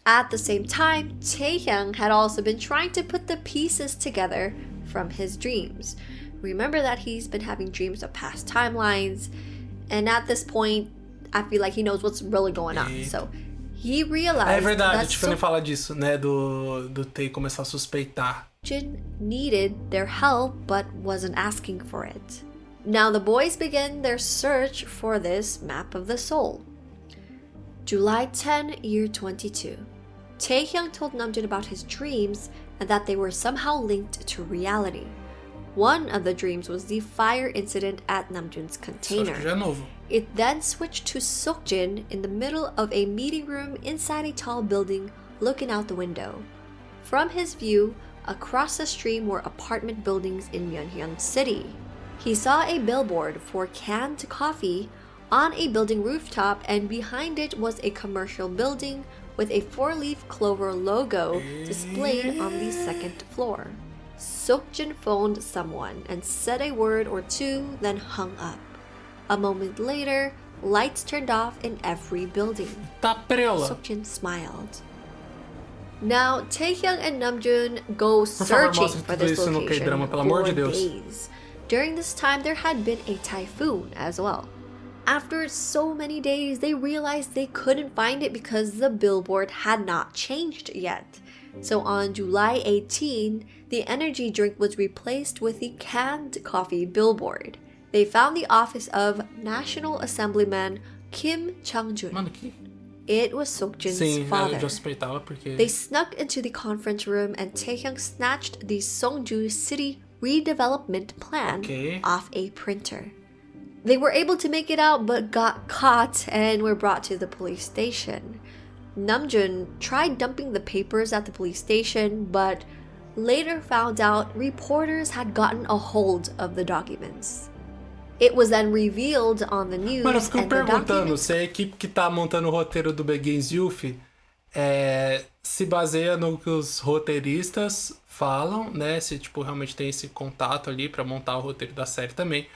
At the same time, Taehyung had also been trying to put the pieces together from his dreams. Remember that he's been having dreams of past timelines, and at this point, I feel like he knows what's really going on. So he realized é verdade, that a Tiffany fala disso, né? Do Tae começar a suspeitar. Jin needed their help but wasn't asking for it. Now the boys begin their search for this map of the soul. July 10, year 22. Taehyung told Namjoon about his dreams and that they were somehow linked to reality. One of the dreams was the fire incident at Namjoon's container. It then switched to Seokjin in the middle of a meeting room inside a tall building looking out the window. From his view, across the stream were apartment buildings in Myeonhyun City. He saw a billboard for canned coffee on a building rooftop, and behind it was a commercial building with a four-leaf clover logo displayed on the second floor. Seokjin phoned someone and said a word or two, then hung up. A moment later, lights turned off in every building. Seokjin smiled. Now, Taehyung and Namjoon go searching for this location for days. During this time, there had been a typhoon as well. After so many days, they realized they couldn't find it because the billboard had not changed yet. So on July 18, the energy drink was replaced with the canned coffee billboard. They found the office of National Assemblyman Kim Chang-jun. It was Seokjin's father. They snuck into the conference room and Taehyung snatched the Songju City redevelopment plan off a printer. They were able to make it out but got caught and were brought to the police station. Namjoon tried dumping the papers at the police station but later found out reporters had gotten a hold of the documents. It was then revealed on the news. Mano, eu fico perguntando se a equipe que tá montando o roteiro do Begins Youth se baseia no que os roteiristas falam, né? Se tipo realmente tem esse contato ali pra montar o roteiro da série também.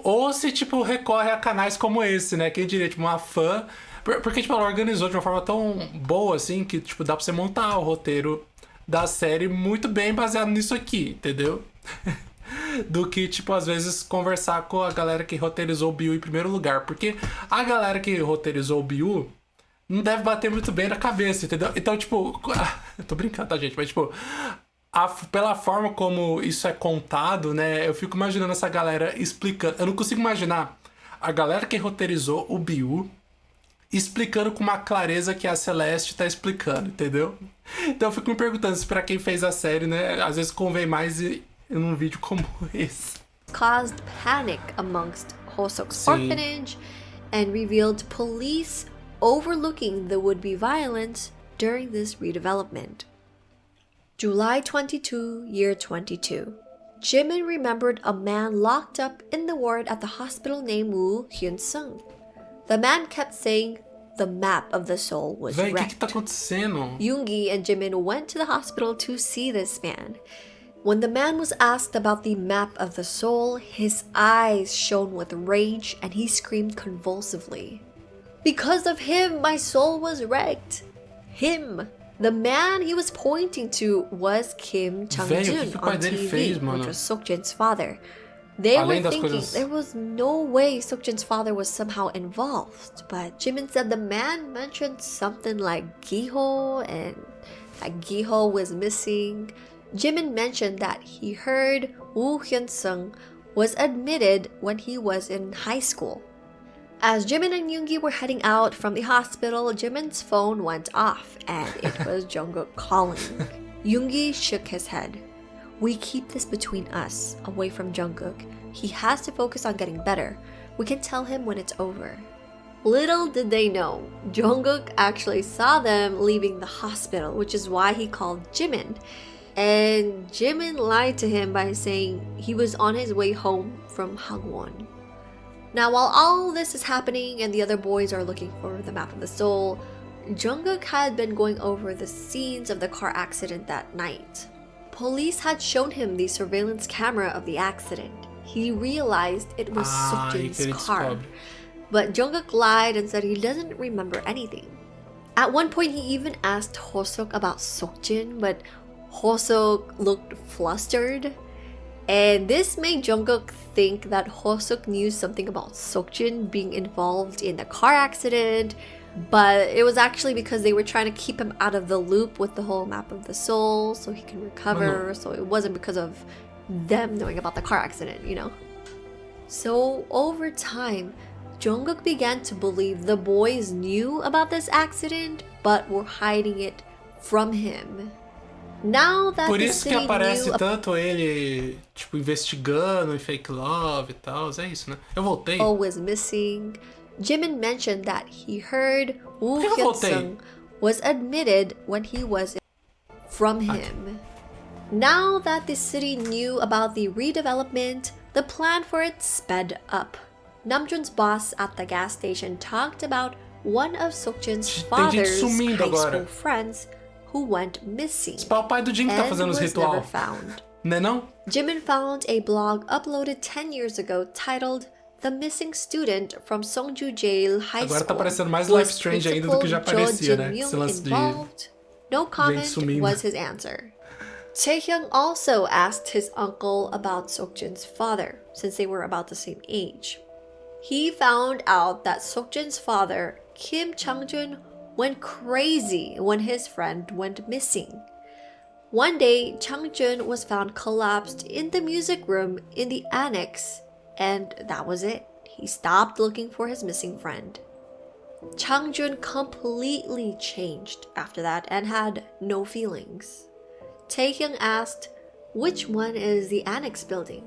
Ou se tipo recorre a canais como esse, né? Quem diria, tipo, uma fã. Porque tipo, ela organizou de uma forma tão boa assim que tipo, dá pra você montar o roteiro da série muito bem baseado nisso aqui, entendeu? Do que, tipo, às vezes conversar com a galera que roteirizou o BU em primeiro lugar. Porque a galera que roteirizou o BU não deve bater muito bem na cabeça, entendeu? Então, tipo... Eu tô brincando, tá, gente? Mas, tipo... Pela forma como isso é contado, né? Eu fico imaginando essa galera explicando. Eu não consigo imaginar a galera que roteirizou o Biu explicando com uma clareza que a Celeste tá explicando, entendeu? Então eu fico me perguntando se pra quem fez a série, né? Às vezes convém mais ir num vídeo como esse. Caused panic amongst Hosok's orphanage and revealed police overlooking the would-be violence during this redevelopment. July 22, year 22. Jimin remembered a man locked up in the ward at the hospital named Woo Hyun-sung. The man kept saying the map of the soul was Véi, wrecked. O que tá acontecendo? Yoongi and Jimin went to the hospital to see this man. When the man was asked about the map of the soul, his eyes shone with rage and he screamed convulsively. Because of him, my soul was wrecked. Him. The man he was pointing to was Kim Chang-jun on TV, which was Seokjin's father. They were thinking there was no way Seokjin's father was somehow involved, but Jimin said the man mentioned something like Giho and that Giho was missing. Jimin mentioned that he heard Woo Hyun-sung was admitted when he was in high school. As Jimin and Yoongi were heading out from the hospital, Jimin's phone went off and it was Jungkook calling. Yoongi shook his head. We keep this between us, away from Jungkook. He has to focus on getting better. We can tell him when it's over. Little did they know, Jungkook actually saw them leaving the hospital, which is why he called Jimin. And Jimin lied to him by saying he was on his way home from Hagwon. Now, while all this is happening and the other boys are looking for the map of the soul, Jungkook had been going over the scenes of the car accident that night. Police had shown him the surveillance camera of the accident. He realized it was Seokjin's car. But Jungkook lied and said he doesn't remember anything. At one point, he even asked Hosok about Seokjin, but Hosok looked flustered. And this made Jungkook think that Hosok knew something about Seokjin being involved in the car accident, but it was actually because they were trying to keep him out of the loop with the whole map of the soul so he can recover. So it wasn't because of them knowing about the car accident, you know? So over time, Jungkook began to believe the boys knew about this accident but were hiding it from him. Now that Por the isso que city aparece knew tanto ele, tipo, investigando em fake love e tal. É isso, né? Eu voltei. Was missing. Jimin mentioned that he heard Woo Hyun-sung was admitted when he was from him. Now that the city knew about the redevelopment, the plan for it sped up. Namjoon's boss at the gas station talked about one of Seokjin's father's high school friends who went missing Esse é o pai do Jin que tá fazendo os ritual. Né não? Jimin found a blog uploaded 10 years ago titled The Missing Student from Songju Jail High School. Agora tá parecendo mais Life Strange ainda do que já parecia, né? Esse lance de No comment was his answer. Taehyung also asked his uncle about Seokjin's father, since they were about the same age. He found out that Seokjin's father, Kim Chang-jun, went crazy when his friend went missing. One day, Chang-jun was found collapsed in the music room in the annex, and that was it. He stopped looking for his missing friend. Chang-jun completely changed after that and had no feelings. Taehyung asked, which one is the annex building?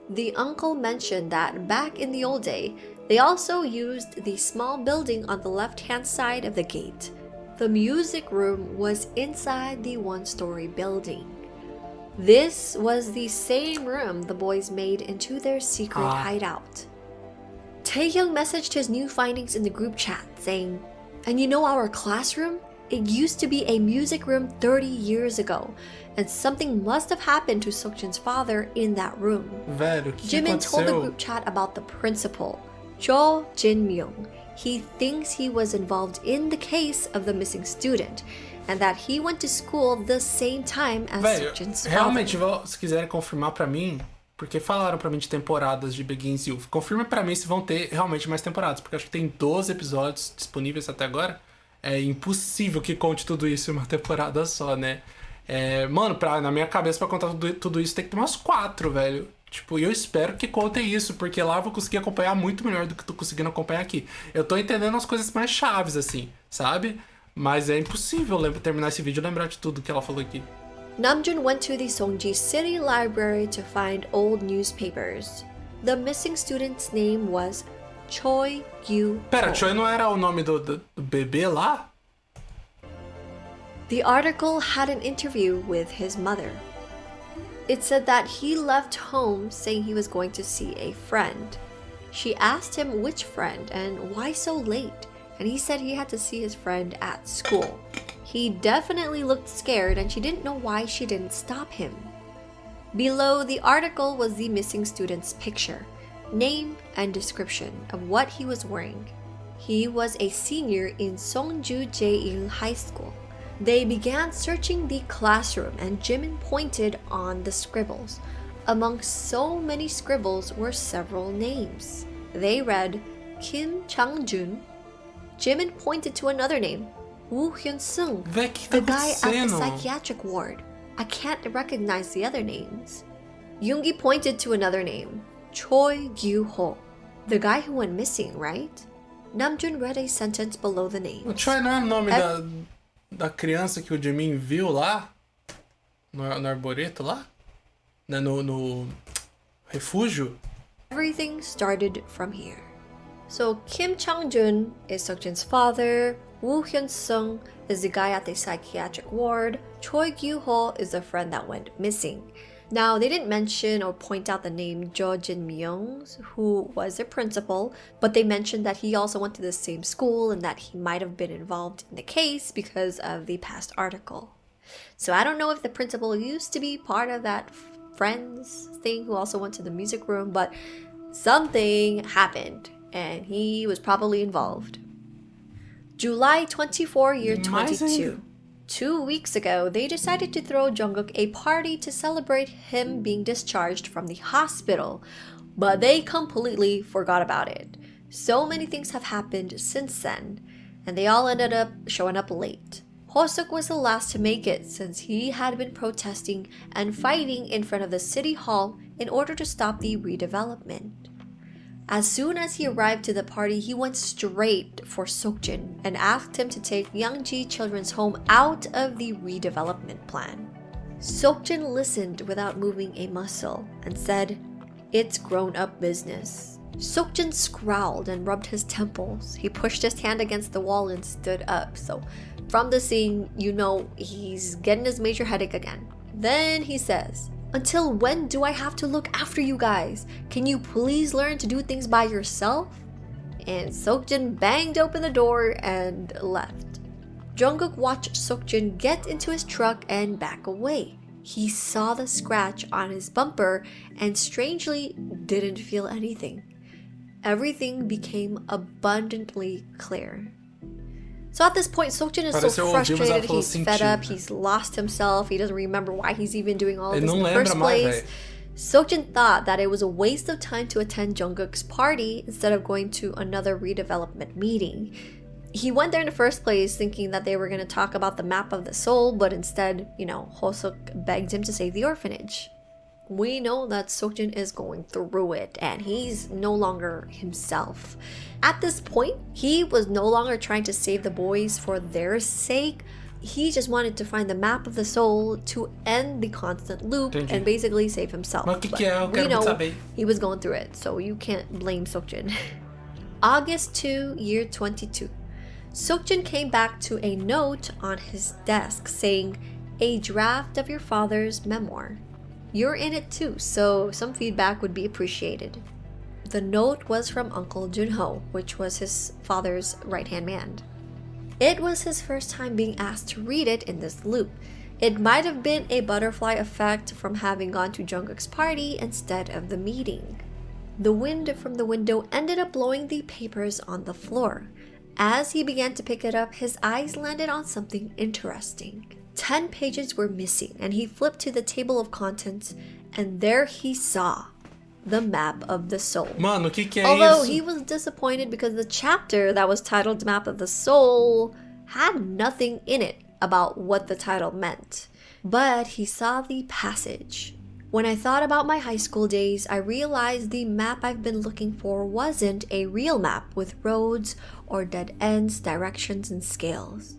The uncle mentioned that back in the old day, they also used the small building on the left-hand side of the gate. The music room was inside the one-story building. This was the same room the boys made into their secret hideout. Taehyung messaged his new findings in the group chat, saying, and you know our classroom? It used to be a music room 30 years ago, and something must have happened to Seokjin's father in that room. Velho, Jimin told the group chat about the principal, Jo Jin-myung. He thinks he was involved in the case of the missing student, and that he went to school the same time as Seokjin's father. Realmente, se quiserem confirmar pra mim, porque falaram pra mim de temporadas de Begins You, confirma pra mim se vão ter realmente mais temporadas, porque acho que tem 12 episódios disponíveis até agora. É impossível que conte tudo isso em uma temporada só, né? Mano, na minha cabeça, pra contar tudo isso, tem que ter umas 4, velho. Tipo, e eu espero que contem isso, porque lá eu vou conseguir acompanhar muito melhor do que eu tô conseguindo acompanhar aqui. Eu tô entendendo as coisas mais chaves, assim, sabe? Mas é impossível terminar esse vídeo e lembrar de tudo que ela falou aqui. Namjoon went to the Songji City Library to find old newspapers. The missing student's name was Choi Gyu-ho. Pera, Choi não era o nome do bebê lá? The article had an interview with his mother. It said that he left home saying he was going to see a friend. She asked him which friend and why so late, and he said he had to see his friend at school. He definitely looked scared and she didn't know why she didn't stop him. Below the article was the missing student's picture, name and description of what he was wearing. He was a senior in Songju Jae-il High School. They began searching the classroom and Jimin pointed on the scribbles. Among so many scribbles were several names. They read Kim Chang-jun. Jimin pointed to another name, Woo Hyun-sung, the guy at the psychiatric ward. I can't recognize the other names. Yoongi pointed to another name, Choi Gyu-ho, the guy who went missing, right? Namjoon read a sentence below the name. O Choi não é o nome da criança que o Jimin viu lá? No arboreto lá? No refúgio? Everything started from here. So Kim Chang-jun is Seokjin's father, Woo Hyun-sung is the guy at the psychiatric ward, Choi Gyu-ho is the friend that went missing. Now, they didn't mention or point out the name Jo Jin-myung, who was the principal, but they mentioned that he also went to the same school and that he might have been involved in the case because of the past article. So I don't know if the principal used to be part of that friends thing who also went to the music room, but something happened and he was probably involved. July 24, year 22. 2 weeks ago, they decided to throw Jungkook a party to celebrate him being discharged from the hospital, but they completely forgot about it. So many things have happened since then, and they all ended up showing up late. Hoseok was the last to make it since he had been protesting and fighting in front of the city hall in order to stop the redevelopment. As soon as he arrived to the party, he went straight for Seokjin and asked him to take Youngji Children's Home out of the redevelopment plan. Seokjin listened without moving a muscle and said, "It's grown-up business." Seokjin scowled and rubbed his temples. He pushed his hand against the wall and stood up. So from the scene, you know he's getting his major headache again. Then he says, "Until when do I have to look after you guys? Can you please learn to do things by yourself?" And Seokjin banged open the door and left. Jungkook watched Seokjin get into his truck and back away. He saw the scratch on his bumper and strangely didn't feel anything. Everything became abundantly clear. So at this point, Seokjin is so frustrated, he's fed up, he's lost himself, he doesn't remember why he's even doing all of this in the first place. Seokjin thought that it was a waste of time to attend Jungkook's party instead of going to another redevelopment meeting. He went there in the first place thinking that they were going to talk about the map of the soul, but instead, Hoseok begged him to save the orphanage. We know that Seokjin is going through it and he's no longer himself. At this point, he was no longer trying to save the boys for their sake. He just wanted to find the map of the soul to end the constant loop and basically save himself. But we know he was going through it, so you can't blame Seokjin. August 2, year 22. Seokjin came back to a note on his desk saying, "A draft of your father's memoir. You're in it too, so some feedback would be appreciated." The note was from Uncle Junho, which was his father's right-hand man. It was his first time being asked to read it in this loop. It might have been a butterfly effect from having gone to Jungkook's party instead of the meeting. The wind from the window ended up blowing the papers on the floor. As he began to pick it up, his eyes landed on something interesting. 10 pages were missing, and he flipped to the table of contents, and there he saw the map of the soul. Mano, que é Although isso? He was disappointed because the chapter that was titled Map of the Soul had nothing in it about what the title meant. But he saw the passage. When I thought about my high school days, I realized the map I've been looking for wasn't a real map with roads or dead ends, directions, and scales.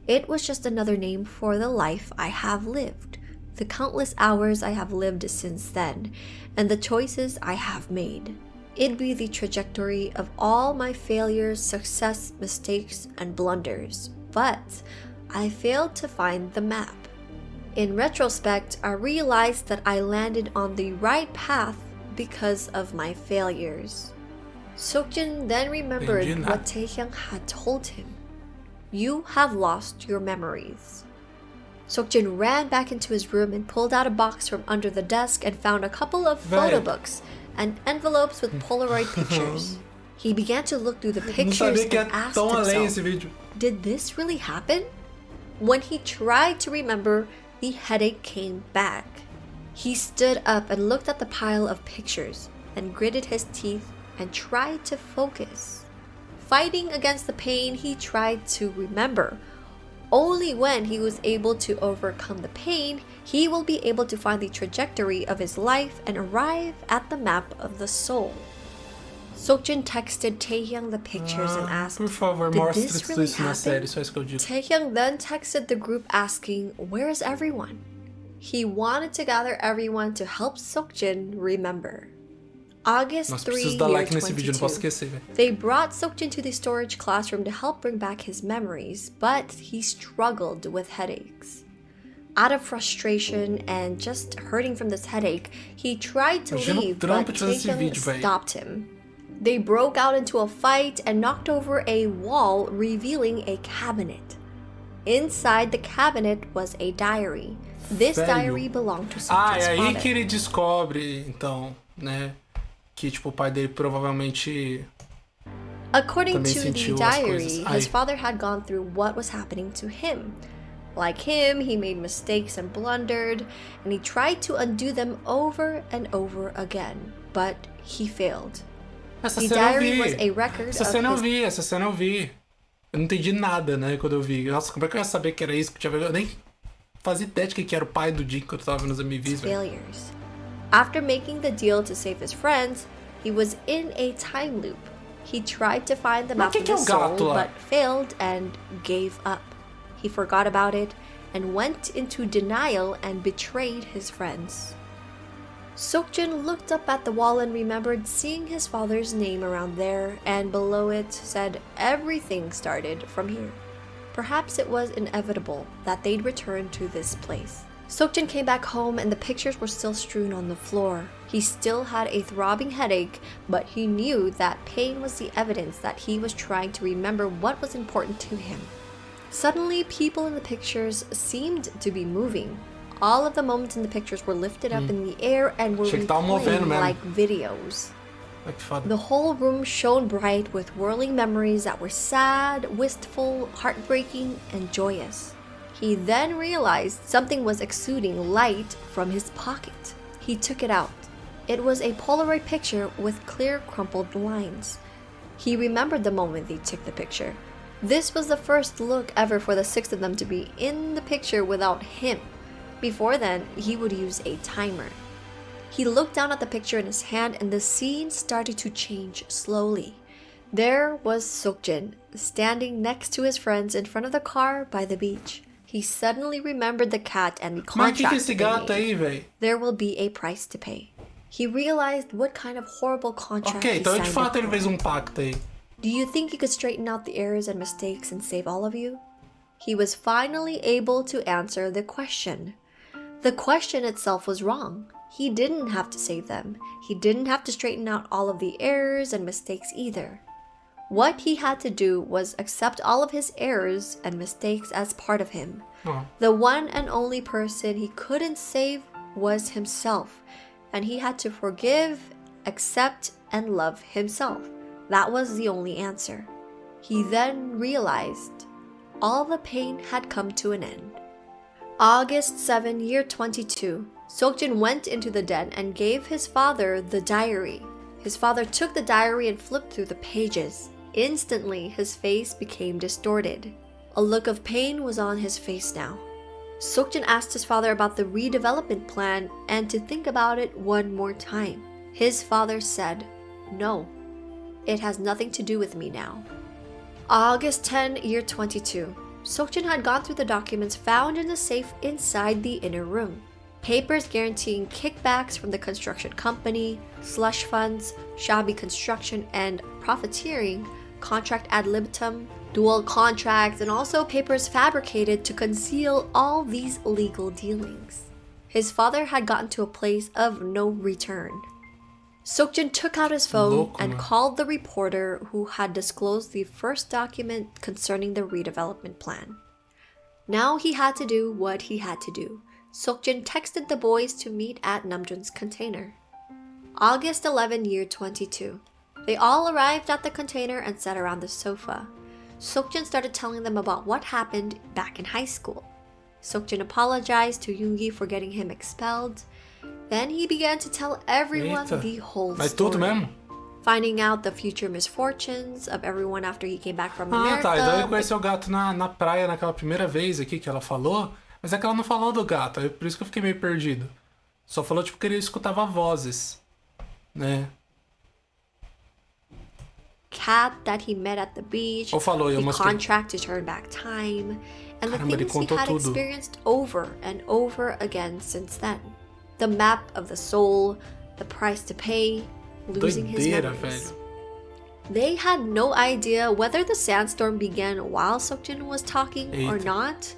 It was just another name for the life I have lived, the countless hours I have lived since then, and the choices I have made. It'd be the trajectory of all my failures, success, mistakes, and blunders. But I failed to find the map. In retrospect, I realized that I landed on the right path because of my failures. Seokjin then remembered what Taehyung had told him. You have lost your memories. Seokjin ran back into his room and pulled out a box from under the desk and found a couple of photo books and envelopes with Polaroid pictures. He began to look through the pictures and asked himself, did this really happen? When he tried to remember, the headache came back. He stood up and looked at the pile of pictures and gritted his teeth and tried to focus. Fighting against the pain, he tried to remember. Only when he was able to overcome the pain, he will be able to find the trajectory of his life and arrive at the map of the soul. Seokjin texted Taehyung the pictures and asked, por favor, did mostra this tudo really isso na série, só isso que eu happen? digo. Taehyung then texted the group asking, where is everyone? He wanted to gather everyone to help Seokjin remember. August 3, preciso dar year like nesse vídeo, não posso 22. esquecer, velho. They brought Seokjin to the storage classroom to help bring back his memories, but he struggled with headaches. Out of frustration and just hurting from this headache, he tried to leave, but Taehyung stopped him. They broke out into a fight and knocked over a wall, revealing a cabinet. Inside the cabinet was a diary. This diary belonged to Seokjin's father. É aí que ele descobre, então, né, que tipo o pai dele provavelmente According to the diary, his father had gone through what was happening to him. Like him, he made mistakes and blundered, and he tried to undo them over and over again, but he failed. Essa The cena eu diary vi. was a record Essa of cena eu his... vi, essa cena eu vi. Eu não entendi nada, né, quando eu vi. Nossa, como é que eu ia saber que era isso que tinha... Eu nem fazia ideia de que era o pai do Jin quando eu tava vendo os MVs, velho. failures. After making the deal to save his friends, he was in a time loop. He tried to find the map of his soul, but failed and gave up. He forgot about it and went into denial and betrayed his friends. Seokjin looked up at the wall and remembered seeing his father's name around there, and below it said everything started from here. Perhaps it was inevitable that they'd return to this place. Seokjin came back home and the pictures were still strewn on the floor. He still had a throbbing headache, but he knew that pain was the evidence that he was trying to remember what was important to him. Suddenly, people in the pictures seemed to be moving. All of the moments in the pictures were lifted up in the air and were replaying like videos. The whole room shone bright with whirling memories that were sad, wistful, heartbreaking, and joyous. He then realized something was exuding light from his pocket. He took it out. It was a Polaroid picture with clear, crumpled lines. He remembered the moment they took the picture. This was the first look ever for the six of them to be in the picture without him. Before then, he would use a timer. He looked down at the picture in his hand and the scene started to change slowly. There was Seokjin, standing next to his friends in front of the car by the beach. He suddenly remembered the cat and the contract they made. There will be a price to pay. He realized what kind of horrible contract he signed up for. Do you think he could straighten out the errors and mistakes and save all of you? He was finally able to answer the question. The question itself was wrong. He didn't have to save them. He didn't have to straighten out all of the errors and mistakes either. What he had to do was accept all of his errors and mistakes as part of him. The one and only person he couldn't save was himself, and he had to forgive, accept, and love himself. That was the only answer. He then realized all the pain had come to an end. August 7, year 22. Seokjin went into the den and gave his father the diary. His father took the diary and flipped through the pages. Instantly, his face became distorted. A look of pain was on his face now. Seokjin asked his father about the redevelopment plan and to think about it one more time. His father said, "No, it has nothing to do with me now." August 10, year 22. Seokjin had gone through the documents found in the safe inside the inner room. Papers guaranteeing kickbacks from the construction company, slush funds, shabby construction, and profiteering, contract ad libitum, dual contracts, and also papers fabricated to conceal all these illegal dealings. His father had gotten to a place of no return. Seokjin took out his phone and called the reporter who had disclosed the first document concerning the redevelopment plan. Now he had to do what he had to do. Seokjin texted the boys to meet at Namjoon's container. August 11, year 22. They all arrived at the container and sat around the sofa. Seokjin started telling them about what happened back in high school. Seokjin apologized to Yoongi for getting him expelled. Then he began to tell everyone the whole story. Finding out the future misfortunes of everyone after he came back from America. Tá. Então ele conheceu o gato na praia naquela primeira vez aqui que ela falou. Mas é que ela não falou do gato, é por isso que eu fiquei meio perdido. Só falou tipo que ele escutava vozes, né? Cat that he met at the beach. Ou falou, the contract to turn back time, and the things he had experienced over and over again since then. The map of the soul, the price to pay, losing his memories. Velho. They had no idea whether the sandstorm began while Seokjin was talking or not.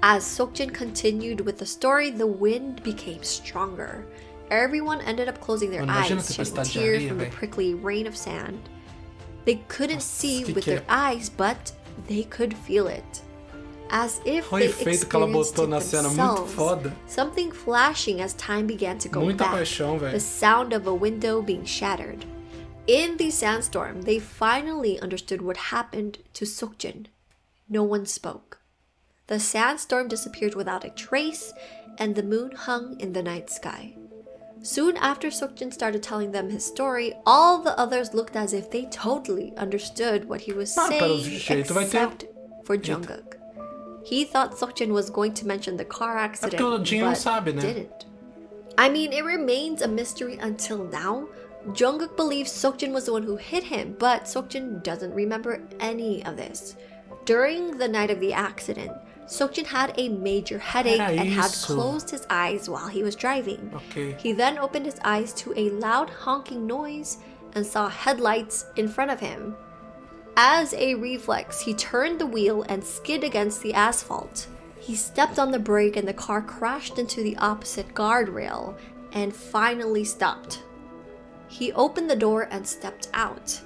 As Seokjin continued with the story, the wind became stronger. Everyone ended up closing their eyes, shedding tears from the prickly rain of sand. They couldn't see with their eyes, but they could feel it. As if they experienced it themselves, something flashing as time began to go back, the sound of a window being shattered. In the sandstorm, they finally understood what happened to Seokjin. No one spoke. The sandstorm disappeared without a trace, and the moon hung in the night sky. Soon after Seokjin started telling them his story, all the others looked as if they totally understood what he was saying, except for Jungkook. He thought Seokjin was going to mention the car accident, but didn't. I mean, it remains a mystery until now. Jungkook believes Seokjin was the one who hit him, but Seokjin doesn't remember any of this. During the night of the accident, Seokjin had a major headache and had closed his eyes while he was driving. He then opened his eyes to a loud honking noise and saw headlights in front of him. As a reflex, he turned the wheel and skid against the asphalt. He stepped on the brake and the car crashed into the opposite guardrail and finally stopped. He opened the door and stepped out.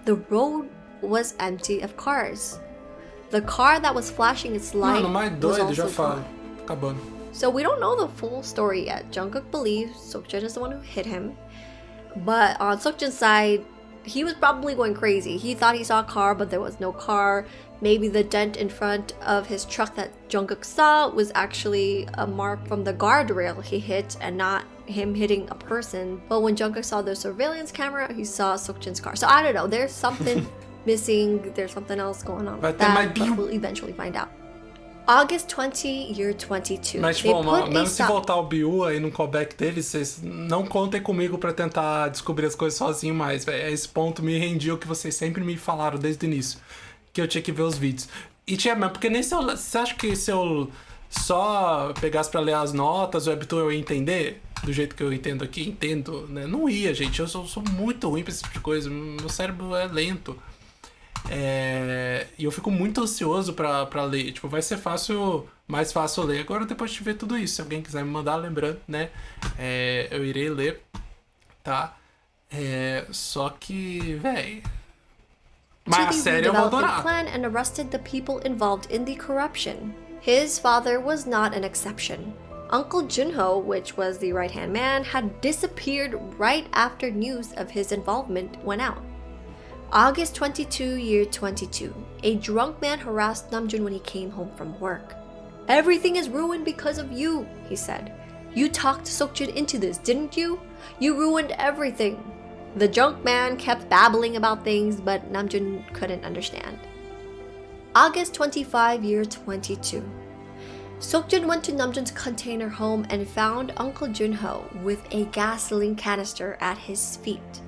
The road was empty of cars. The car that was flashing its light was also gone. So we don't know the full story yet. Jungkook believes Seokjin is the one who hit him. But on Seokjin's side, he was probably going crazy. He thought he saw a car, but there was no car. Maybe the dent in front of his truck that Jungkook saw was actually a mark from the guardrail he hit and not him hitting a person. But when Jungkook saw the surveillance camera, he saw Seokjin's car. So I don't know. There's something missing. There's something else going on with that, but we'll eventually find out. August 20, year 22. Mas, tipo, mesmo se voltar o Biu aí no callback dele, vocês não contem comigo pra tentar descobrir as coisas sozinho mais, velho. Esse ponto me rendia o que vocês sempre me falaram desde o início, que eu tinha que ver os vídeos. E tinha mesmo, porque nem se eu... Você acha que se eu só pegasse pra ler as notas, o webtoon eu ia entender? Do jeito que eu entendo aqui, entendo, né? Não ia, gente. Eu sou muito ruim pra esse tipo de coisa. Meu cérebro é lento. E eu fico muito ansioso pra ler. Tipo, vai ser mais fácil ler. Agora, depois de ver tudo isso, se alguém quiser me mandar, lembrando, né? Eu irei ler, tá? Só que, véi... Mas a série eu vou adorar. Plan and arrested the people involved in the corruption. His father was not an exception. Uncle Junho, which was the right-hand man, had disappeared right after news of his involvement went out. August 22, year 22. A drunk man harassed Namjoon when he came home from work. "Everything is ruined because of you," he said. "You talked Seokjin into this, didn't you? You ruined everything." The drunk man kept babbling about things, but Namjoon couldn't understand. August 25, year 22. Seokjin went to Namjoon's container home and found Uncle Junho with a gasoline canister at his feet.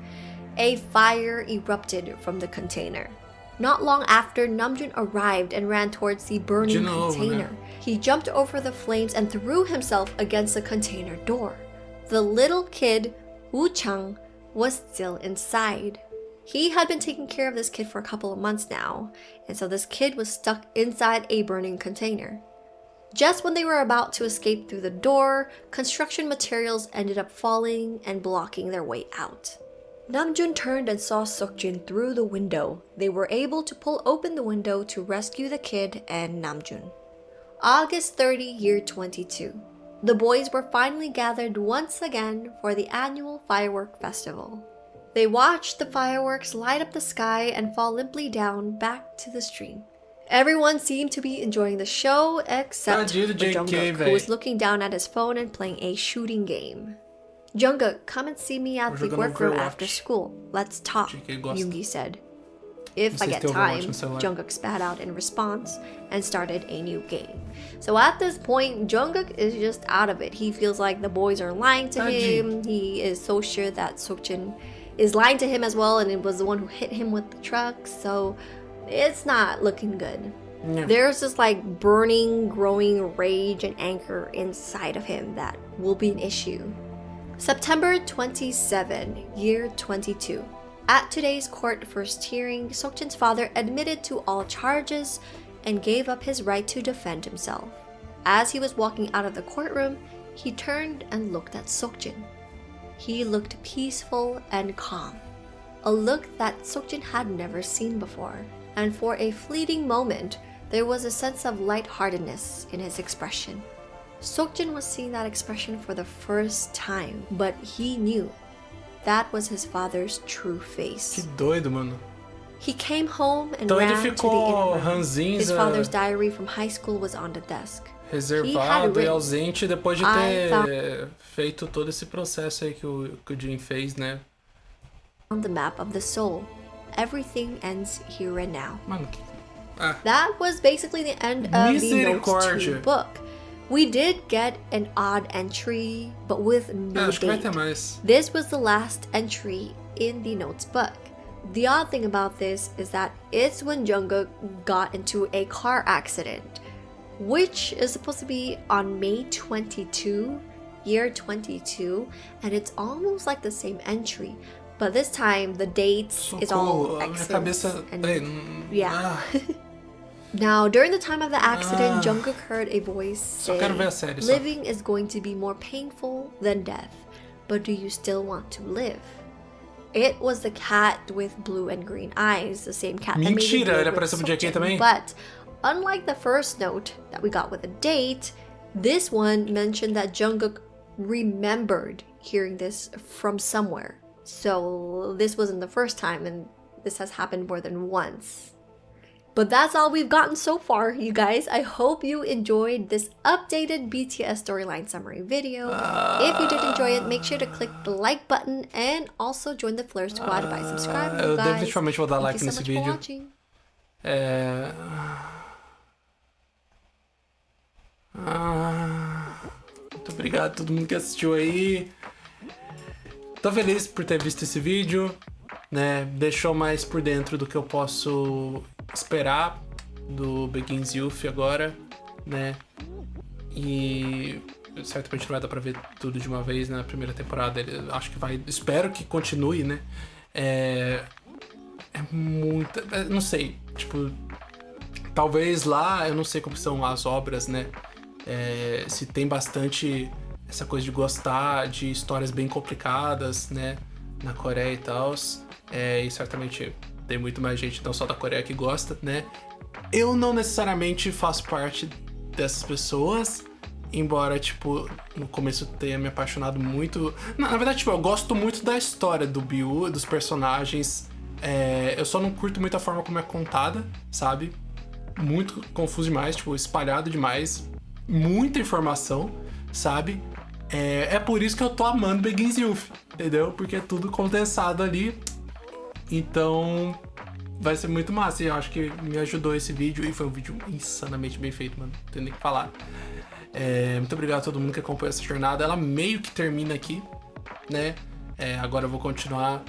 A fire erupted from the container. Not long after, Namjoon arrived and ran towards the burning container. He jumped over the flames and threw himself against the container door. The little kid, Woo Chang, was still inside. He had been taking care of this kid for a couple of months now, and so this kid was stuck inside a burning container. Just when they were about to escape through the door, construction materials ended up falling and blocking their way out. Namjoon turned and saw Seokjin through the window. They were able to pull open the window to rescue the kid and Namjoon. August 30, year 22. The boys were finally gathered once again for the annual firework festival. They watched the fireworks light up the sky and fall limply down back to the stream. Everyone seemed to be enjoying the show except for Jungkook, who was looking down at his phone and playing a shooting game. Jungkook, come and see me at the workroom after school. Let's talk, Yoongi said. If I get time, Jungkook spat out in response and started a new game. So at this point, Jungkook is just out of it. He feels like the boys are lying to him. He is so sure that Seokjin is lying to him as well, and it was the one who hit him with the truck. So it's not looking good. No. There's this like burning, growing rage and anger inside of him that will be an issue. September 27, year 22. At today's court first hearing, Seokjin's father admitted to all charges and gave up his right to defend himself. As he was walking out of the courtroom, he turned and looked at Seokjin. He looked peaceful and calm, a look that Seokjin had never seen before, and for a fleeting moment, there was a sense of lightheartedness in his expression. Seokjin was seeing that expression for the first time, but he knew that was his father's true face. Que doido, mano. He came home and ran to the inner room. His father's diary from high school was on the desk. Reservado e ausente depois de ter feito todo esse processo aí que o Jin fez, né? On the map of the soul, everything ends here and now. Mano, that was basically the end of the Notes 2 book. We did get an odd entry, but with no date. This was the last entry in the Notes book. The odd thing about this is that it's when Jungkook got into a car accident, which is supposed to be on May 22, year 22, and it's almost like the same entry, but this time the date is all X's and yeah. Now, during the time of the accident, Jungkook heard a voice say, "Living is going to be more painful than death, but do you still want to live?" It was the cat with blue and green eyes, the same cat that made it with Seokjin. But unlike the first note that we got with a date, this one mentioned that Jungkook remembered hearing this from somewhere. So this wasn't the first time, and this has happened more than once. But that's all we've gotten so far, you guys. I hope you enjoyed this updated BTS storyline summary video. If you did enjoy it, make sure to click the like button and also join the Fleur Squad by subscribing, you guys. Eu definitivamente vou dar like nesse vídeo. Muito obrigado a todo mundo que assistiu aí. Tô feliz por ter visto esse vídeo, né? Deixou mais por dentro do que eu posso esperar do Begins Youth agora, né? E certamente não vai dar pra ver tudo de uma vez, né? Na primeira temporada, acho que vai, espero que continue, né? É muita, não sei, tipo, talvez lá, eu não sei como são as obras, né? Se tem bastante essa coisa de gostar de histórias bem complicadas, né? Na Coreia e tal, e certamente tem muito mais gente, não só da Coreia, que gosta, né? Eu não necessariamente faço parte dessas pessoas, embora, tipo, no começo eu tenha me apaixonado muito. Na verdade, tipo, eu gosto muito da história do BU, dos personagens. Eu só não curto muito a forma como é contada, sabe? Muito confuso demais, tipo, espalhado demais. Muita informação, sabe? É por isso que eu tô amando Begins Youth, entendeu? Porque é tudo condensado ali. Então, vai ser muito massa. E eu acho que me ajudou esse vídeo. E foi um vídeo insanamente bem feito, mano. Não tem nem o que falar. Muito obrigado a todo mundo que acompanhou essa jornada. Ela meio que termina aqui, né? Agora eu vou continuar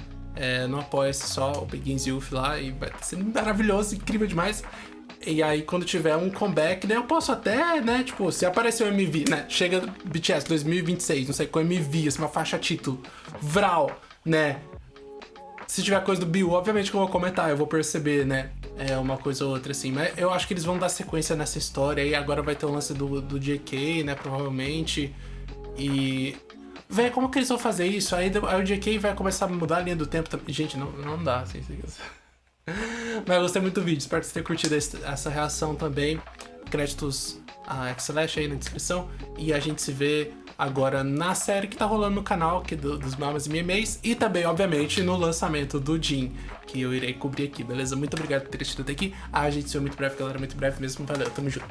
no Apoia-se só, o Begins Youth lá, e vai ser maravilhoso, incrível demais. E aí, quando tiver um comeback, né, eu posso até, né, tipo, se aparecer o MV, né, chega BTS 2026, não sei, com MV, assim, uma faixa título, Vral, né, se tiver coisa do Bill, obviamente que eu vou comentar, eu vou perceber, né, uma coisa ou outra, assim, mas eu acho que eles vão dar sequência nessa história, e agora vai ter o lance do JK, né, provavelmente, e... Véi, como que eles vão fazer isso? Aí o JK vai começar a mudar a linha do tempo, gente, não dá, assim, mas eu gostei muito do vídeo, espero que você tenha curtido essa reação também. Créditos a xCeleste aí na descrição. E a gente se vê agora na série que tá rolando no canal aqui dos Mamas e Memes. E também, obviamente, no lançamento do Jin, que eu irei cobrir aqui, beleza? Muito obrigado por ter assistido até aqui. A gente se vê muito breve, galera, muito breve mesmo. Valeu, tamo junto.